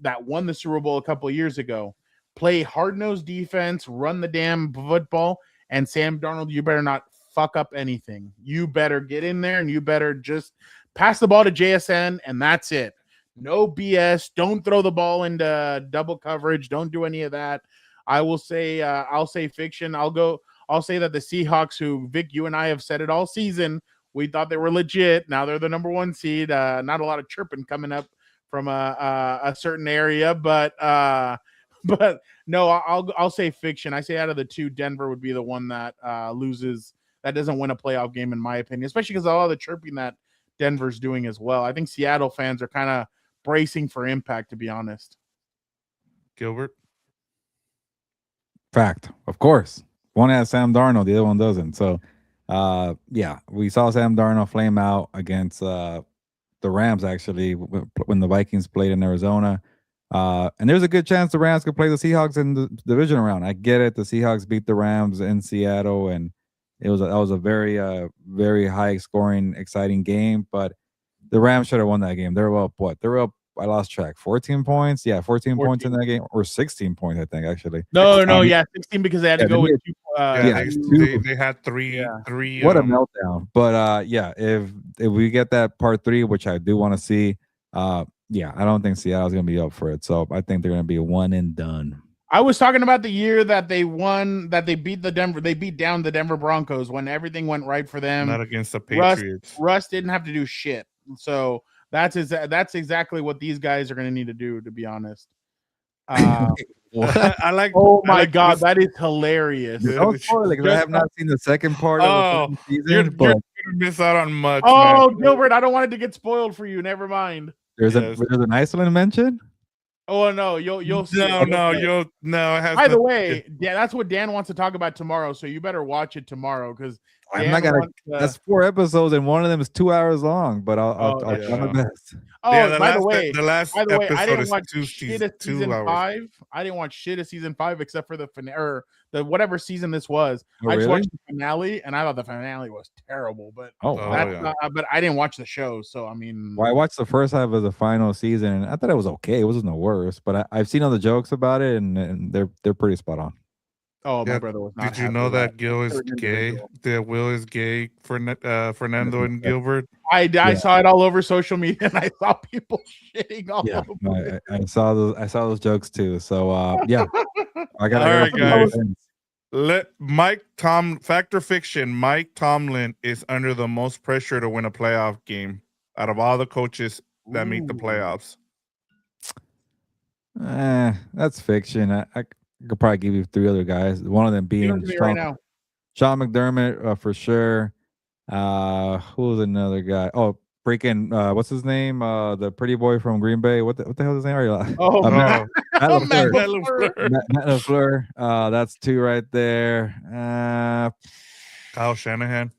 that won the Super Bowl a couple of years ago. Play hard-nosed defense, run the damn football, and Sam Darnold, you better not fuck up anything. You better get in there and you better just pass the ball to JSN, and that's it. No BS. Don't throw the ball into double coverage. Don't do any of that. I will say, I'll say fiction. I'll say that the Seahawks, who, Vic, you and I have said it all season, we thought they were legit. Now they're the number 1 seed. Not a lot of chirping coming up from a certain area, but no, I'll say fiction. I say out of the 2, Denver would be the one that loses, that doesn't win a playoff game, in my opinion, especially because of all the chirping that Denver's doing as well. I think Seattle fans are kind of bracing for impact, to be honest. Gilbert? Fact, of course. One has Sam Darnold, the other one doesn't. So, yeah, we saw Sam Darnold flame out against the Rams, actually, when the Vikings played in Arizona. And there's a good chance the Rams could play the Seahawks in the division round. I get it. The Seahawks beat the Rams in Seattle, and that was a very, very high scoring, exciting game. But the Rams should have won that game. They were up, what? They were up, I lost track. 14 points? Yeah, 14 points in that game. Or 16 points, I think, actually. No, 16 because they had to go with 2. They had 3. What a meltdown. But yeah, if we get that part 3, which I do want to see, yeah, I don't think Seattle's going to be up for it. So I think they're going to be a one and done. I was talking about the year that they won, that they beat down the Denver Broncos when everything went right for them. Not against the Patriots. Russ didn't have to do shit. So that's exactly what these guys are going to need to do, to be honest. I like. Oh my God, this. that is hilarious. Don't spoil it, because I have not seen the second part of the season. You're going to miss out on much. Oh, man. Gilbert, I don't want it to get spoiled for you. Never mind. There's an Iceland mention. Oh no, you'll see. No. By the way, that's what Dan wants to talk about tomorrow. So you better watch it tomorrow, because I'm not gonna. That's 4 episodes, and one of them is 2 hours long. But I'll try my best. Oh, Yeah, by the way, last I episode didn't is watch 2 shit of 2 season hours. 5. I didn't watch shit of season 5 except for the finale or the whatever season this was. Oh, I just really? watched the finale, and I thought the finale was terrible. But wow. but I didn't watch the show, so I mean, Well, I watched the first half of the final season, and I thought it was okay. It wasn't the worst, but I've seen all the jokes about it, and they're pretty spot on. oh, my Yeah, brother was not. did you happy know with that Gil is certain gay? individual. That Will is gay for Fernando and Gilbert? I saw it all over social media, and I saw people shitting all Yeah, over. I saw those jokes too. So yeah, I gotta All right, guys. guys. Fact or fiction, Mike Tomlin is under the most pressure to win a playoff game out of all the coaches that make the playoffs. That's fiction. I could probably give you 3 other guys. One of them being right now. Sean McDermott for sure. Who was another guy? Oh, freaking what's his name? The pretty boy from Green Bay. What the hell is his name? Matt LaFleur. Matt LaFleur. That's 2 right there. Kyle Shanahan.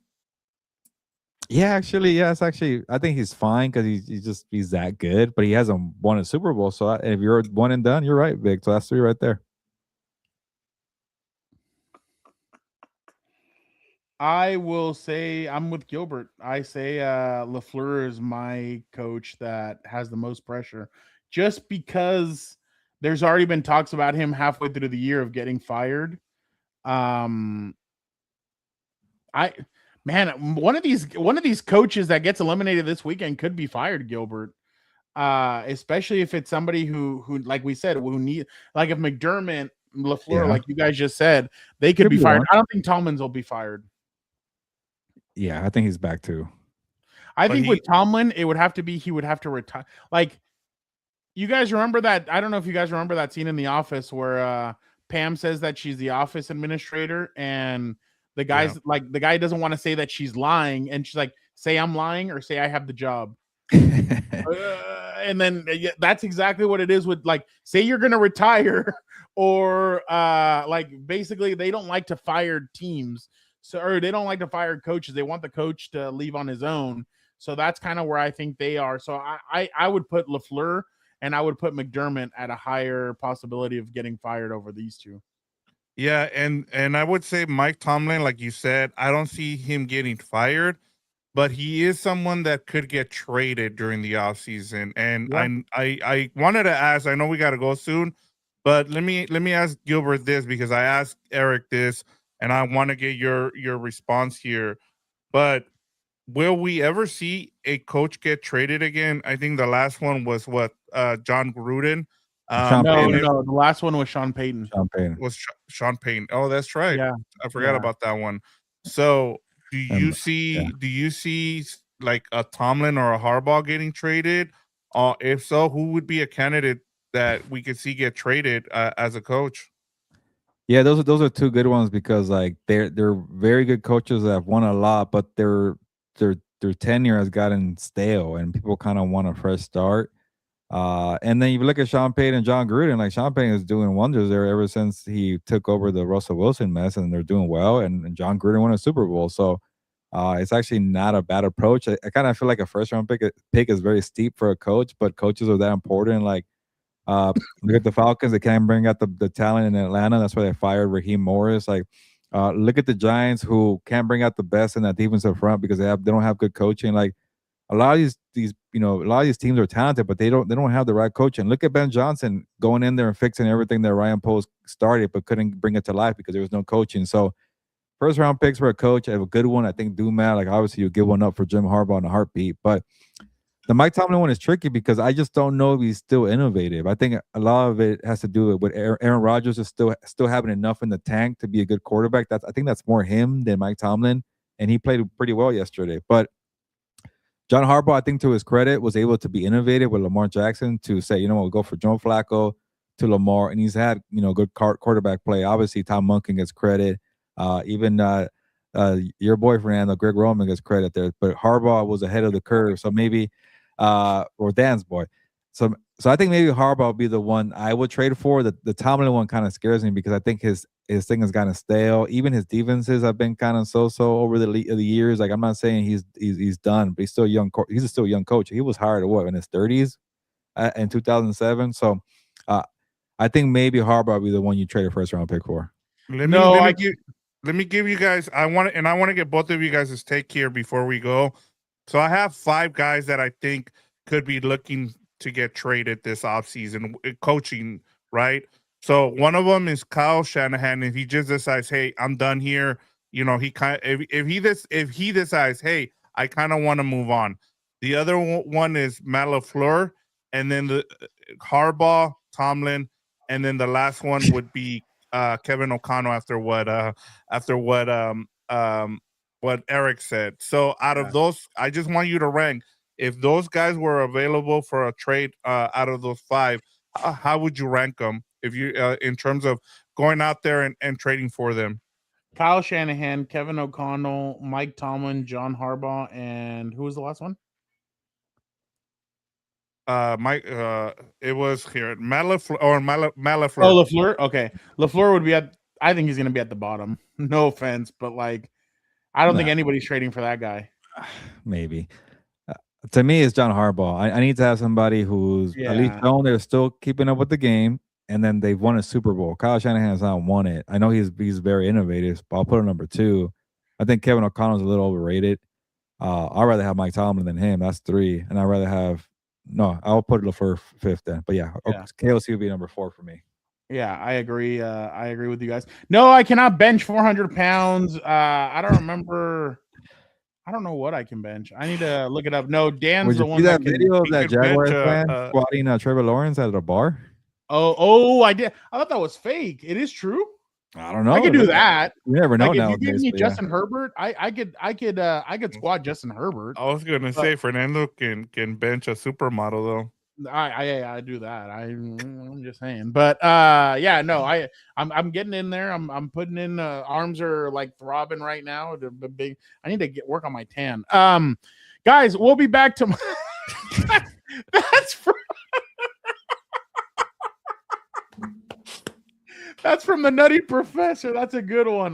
Yeah, actually, I think he's fine because he's that good, but he hasn't won a Super Bowl. So if you're one and done, you're right, Vic. So that's 3 right there. I will say I'm with Gilbert. I say LaFleur is my coach that has the most pressure, just because there's already been talks about him halfway through the year of getting fired. One of these coaches that gets eliminated this weekend could be fired, Gilbert. Especially if it's somebody who like we said, who need, like if McDermott, LaFleur, like you guys just said, they could be fired. I don't think Tomlin's will be fired. Yeah, I think he's back too. I think with Tomlin, he would have to retire. Like, you guys remember that? I don't know if you guys remember that scene in The Office where Pam says that she's the office administrator, and the guy's like, the guy doesn't want to say that she's lying, and she's like, "Say I'm lying, or say I have the job." And then that's exactly what it is with, like, say you're gonna retire, or like basically they don't like to fire teams. So, or they don't like to fire coaches. They want the coach to leave on his own. So that's kind of where I think they are. So I would put LaFleur and I would put McDermott at a higher possibility of getting fired over these 2. Yeah, and I would say Mike Tomlin, like you said, I don't see him getting fired, but he is someone that could get traded during the offseason. And I wanted to ask, I know we got to go soon, but let me ask Gilbert this, because I asked Eric this, and I want to get your response here. But will we ever see a coach get traded again? I think the last one was John Gruden. No, the last one was Sean Payton. Sean Payton. Oh, that's right. Yeah, I forgot about that one. So do you see like a Tomlin or a Harbaugh getting traded? If so, who would be a candidate that we could see get traded as a coach? Yeah, those are 2 good ones, because like they're very good coaches that have won a lot, but their tenure has gotten stale, and people kind of want a fresh start. And then you look at Sean Payton and John Gruden. Like, Sean Payton is doing wonders there ever since he took over the Russell Wilson mess, and they're doing well. And John Gruden won a Super Bowl, so it's actually not a bad approach. I kind of feel like a first-round pick is very steep for a coach, but coaches are that important. Like, look at the Falcons; they can't bring out the talent in Atlanta. That's why they fired Raheem Morris. Like, look at the Giants, who can't bring out the best in that defensive front because they don't have good coaching. Like, a lot of these a lot of these teams are talented, but they don't have the right coaching. Look at Ben Johnson going in there and fixing everything that Ryan Poles started, but couldn't bring it to life because there was no coaching. So, first round picks for a coach, I have a good one. I think do matter. Like, obviously, you give one up for Jim Harbaugh in a heartbeat, but the Mike Tomlin one is tricky because I just don't know if he's still innovative. I think a lot of it has to do with Aaron Rodgers is still having enough in the tank to be a good quarterback. I think that's more him than Mike Tomlin, and he played pretty well yesterday. But John Harbaugh, I think to his credit, was able to be innovative with Lamar Jackson to say, we'll go for Joe Flacco to Lamar, and he's had good quarterback play. Obviously, Tom Munkin gets credit. Even your boy Fernando, Greg Roman gets credit there. But Harbaugh was ahead of the curve, so maybe or Dan's boy. So I think maybe Harbaugh will be the one I would trade for. The Tomlin one kind of scares me because I think his thing is kind of stale. Even his defenses have been kind of so over the years. Like I'm not saying he's done, but he's still young. He's still a young coach. He was hired at what, in his 30s in 2007. So I think maybe Harbaugh will be the one you trade a first round pick for. Let me give you guys. I want to get both of you guys' take here before we go. So I have 5 guys that I think could be looking to get traded this offseason, coaching, right? So one of them is Kyle Shanahan. If he just decides, hey, I'm done here, you know, if he decides, hey, I kind of want to move on. The other one is Matt LaFleur, and then the Harbaugh, Tomlin, and then the last one would be Kevin O'Connell after what Eric said. So out of those, I just want you to rank. If those guys were available for a trade out of those 5, how would you rank them? If you in terms of going out there and trading for them? Kyle Shanahan, Kevin O'Connell, Mike Tomlin, John Harbaugh, and who was the last one? Mike. It was here Matt LaFleur. Oh, LaFleur. Okay, LaFleur would be at. I think he's going to be at the bottom. No offense, but like, I don't think anybody's trading for that guy. Maybe. To me, it's John Harbaugh. I need to have somebody who's at least shown they're still keeping up with the game, and then they've won a Super Bowl. Kyle Shanahan has not won it. I know he's very innovative, but I'll put him number 2. I think Kevin O'Connell's a little overrated. I'd rather have Mike Tomlin than him. That's 3, and I'd rather have I'll put LaFleur 5th then. But yeah. KOC would be number 4 for me. Yeah, I agree. I agree with you guys. No, I cannot bench 400 pounds. I don't remember. I don't know what I can bench. I need to look it up. No, Dan's the one that video of that Jaguars fan squatting Trevor Lawrence at a bar. Oh, I did. I thought that was fake. It is true. I don't know. I could do that. You never know. Like now, if you give me Justin Herbert, I could squat Justin Herbert. I was gonna say Fernando can bench a supermodel though. I do that. I'm just saying, but no, I'm getting in there. I'm putting in. Arms are like throbbing right now. The big. I need to work on my tan. Guys, we'll be back to. That's from the Nutty Professor. That's a good one.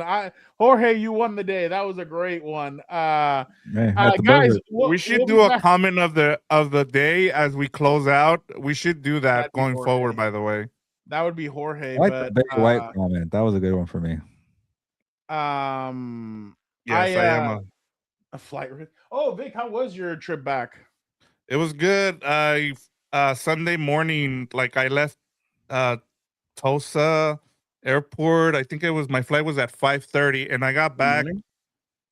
Jorge, you won the day. That was a great one. Guys, we should do a comment of the day as we close out. We should do that going forward. By the way, that would be Jorge. I like the big white comment. That was a good one for me. Yes, I am a flight risk. Oh, Vic, how was your trip back? It was good. Sunday morning, like I left Tulsa Airport. I think my flight was at 5:30, and I got back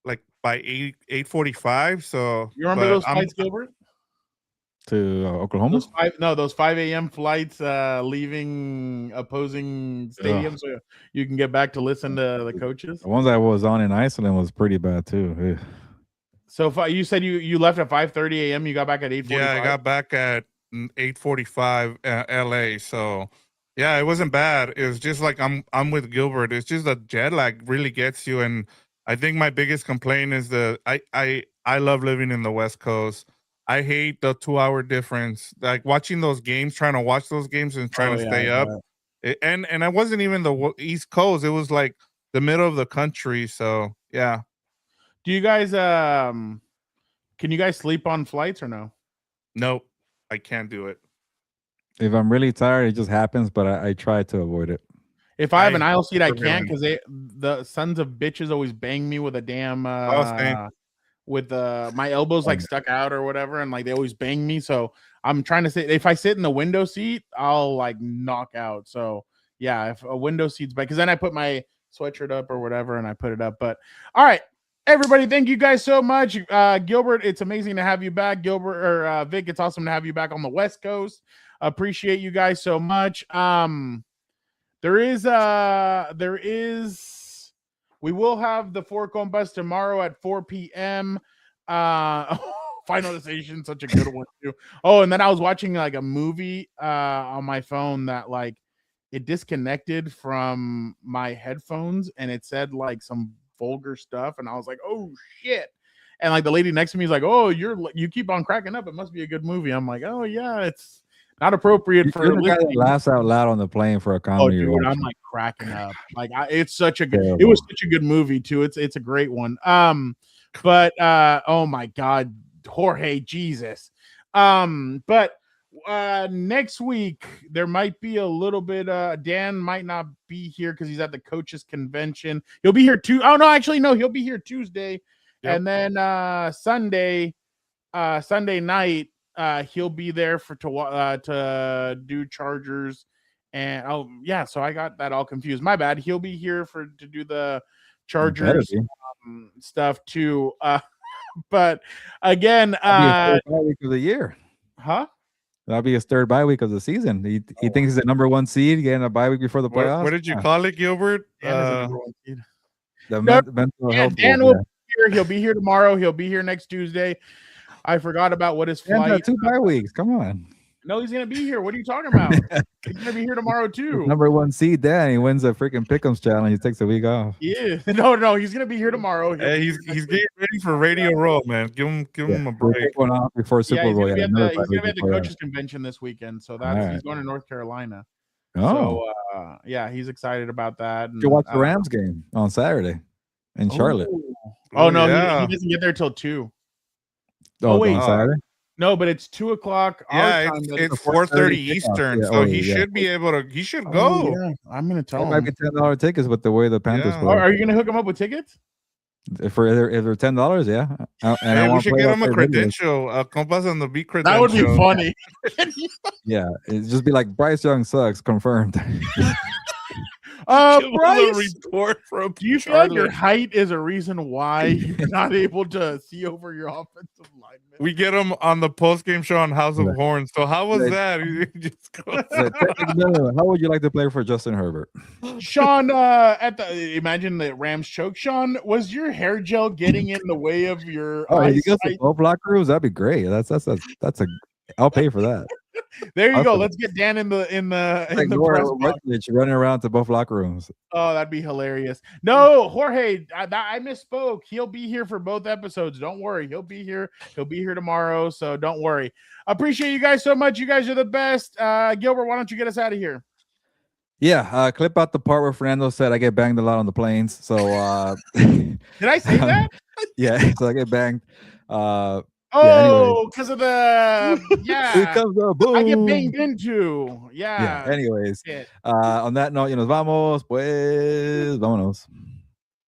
like by 8:45. So you remember those flights, Gilbert? To Oklahoma? Those 5 a.m. flights leaving opposing stadiums, so you can get back to listen to the coaches. The ones I was on in Iceland was pretty bad too. Ugh. So you said you left at 5:30 a.m. You got back at 8:45. Yeah, I got back at 8:45 LA. So yeah, it wasn't bad. It was just like I'm with Gilbert. It's just the jet lag really gets you, and I think my biggest complaint is I love living in the West Coast. I hate the 2-hour difference. Like watching those games, trying to watch those games and trying to stay up. And I wasn't even the East Coast. It was like the middle of the country. So yeah. Do you guys can you guys sleep on flights or no? Nope, I can't do it. If I'm really tired, it just happens, but I try to avoid it. If I have an aisle seat, I can't because the sons of bitches always bang me with a damn with my elbows like stuck out or whatever, and like they always bang me. So I'm trying to say if I sit in the window seat, I'll like knock out. So yeah, if a window seat's back, because then I put my sweatshirt up or whatever and I put it up. But all right. Everybody, thank you guys so much. Gilbert, it's amazing to have you back. Gilbert or Vic, it's awesome to have you back on the West Coast. Appreciate you guys so much. We will have the 4 Compas tomorrow at 4 p.m. Finalization, such a good one too. Oh, and then I was watching like a movie on my phone that like it disconnected from my headphones and it said like some vulgar stuff, and I was like, oh shit. And like the lady next to me is like, oh, you keep on cracking up, it must be a good movie. I'm like, oh yeah, it's Not appropriate for You're the guy that listening. laughs out loud on the plane for a Oh, comedy. dude, watch. I'm like cracking up. Like it's such a good. It Terrible. was such a good movie too. It's a great one. But oh my God, Jorge, Jesus. But next week there might be a little bit. Dan might not be here because he's at the coaches convention. He'll be here too. Oh no, actually no, he'll be here Tuesday, and then Sunday night. He'll be there to do Chargers, and so I got that all confused. My bad. He'll be here to do the Chargers stuff too. But again, That'd be a third bye week of the year, huh? That'll be his third bye week of the season. He thinks he's the number one seed, getting a bye week before the playoffs. What did you call it, Gilbert? The mental health. Dan will be here. He'll be here tomorrow. He'll be here next Tuesday. I forgot about what his flight. 2 bye weeks. Come on. No, he's gonna be here. What are you talking about? He's gonna be here tomorrow too. Number one seed, Dan. He wins a freaking pick'ems challenge. He takes a week off. Yeah, no, he's gonna be here tomorrow. Hey, he's getting ready for Radio Row, man. Give him a break. Take one off before Super Bowl. He's gonna be at the coaches convention this weekend, so he's going to North Carolina. Oh, so he's excited about that. you watch the Rams game on Saturday in Charlotte. Oh no, he doesn't get there till 2. Oh, wait, on Saturday? No, but it's 2 o'clock. Yeah, it's 4:30 Eastern, so he should be able to. He should go. Yeah. I'm gonna tell him. Might be $10 tickets with the way the Panthers play. Are you gonna hook him up with tickets? If they're $10, yeah. And we should get him a credential, a Compas on the beat credential. That would be funny. Yeah, it'd just be like Bryce Young sucks, confirmed. Bryce, report from do you feel like your height is a reason why you're not able to see over your offensive lineman? We get him on the post game show on House of Horns. So how was that? How would you like to play for Justin Herbert? Sean, imagine the Rams choke. Sean, was your hair gel getting in the way of your? Oh, you got some both locker rooms? That'd be great. That's a. I'll pay for that. There you go. Let's get Dan in the press box. Running around to both locker rooms. Oh, that'd be hilarious. No, Jorge, I misspoke. He'll be here for both episodes. Don't worry. He'll be here. He'll be here tomorrow. So don't worry. Appreciate you guys so much. You guys are the best. Gilbert, why don't you get us out of here? Yeah, clip out the part where Fernando said I get banged a lot on the planes. So did I say that? Yeah, so I get banged. Oh, because of the Here comes the boom. I get banged into. Yeah. Anyways, on that note, nos vamos, pues, vámonos.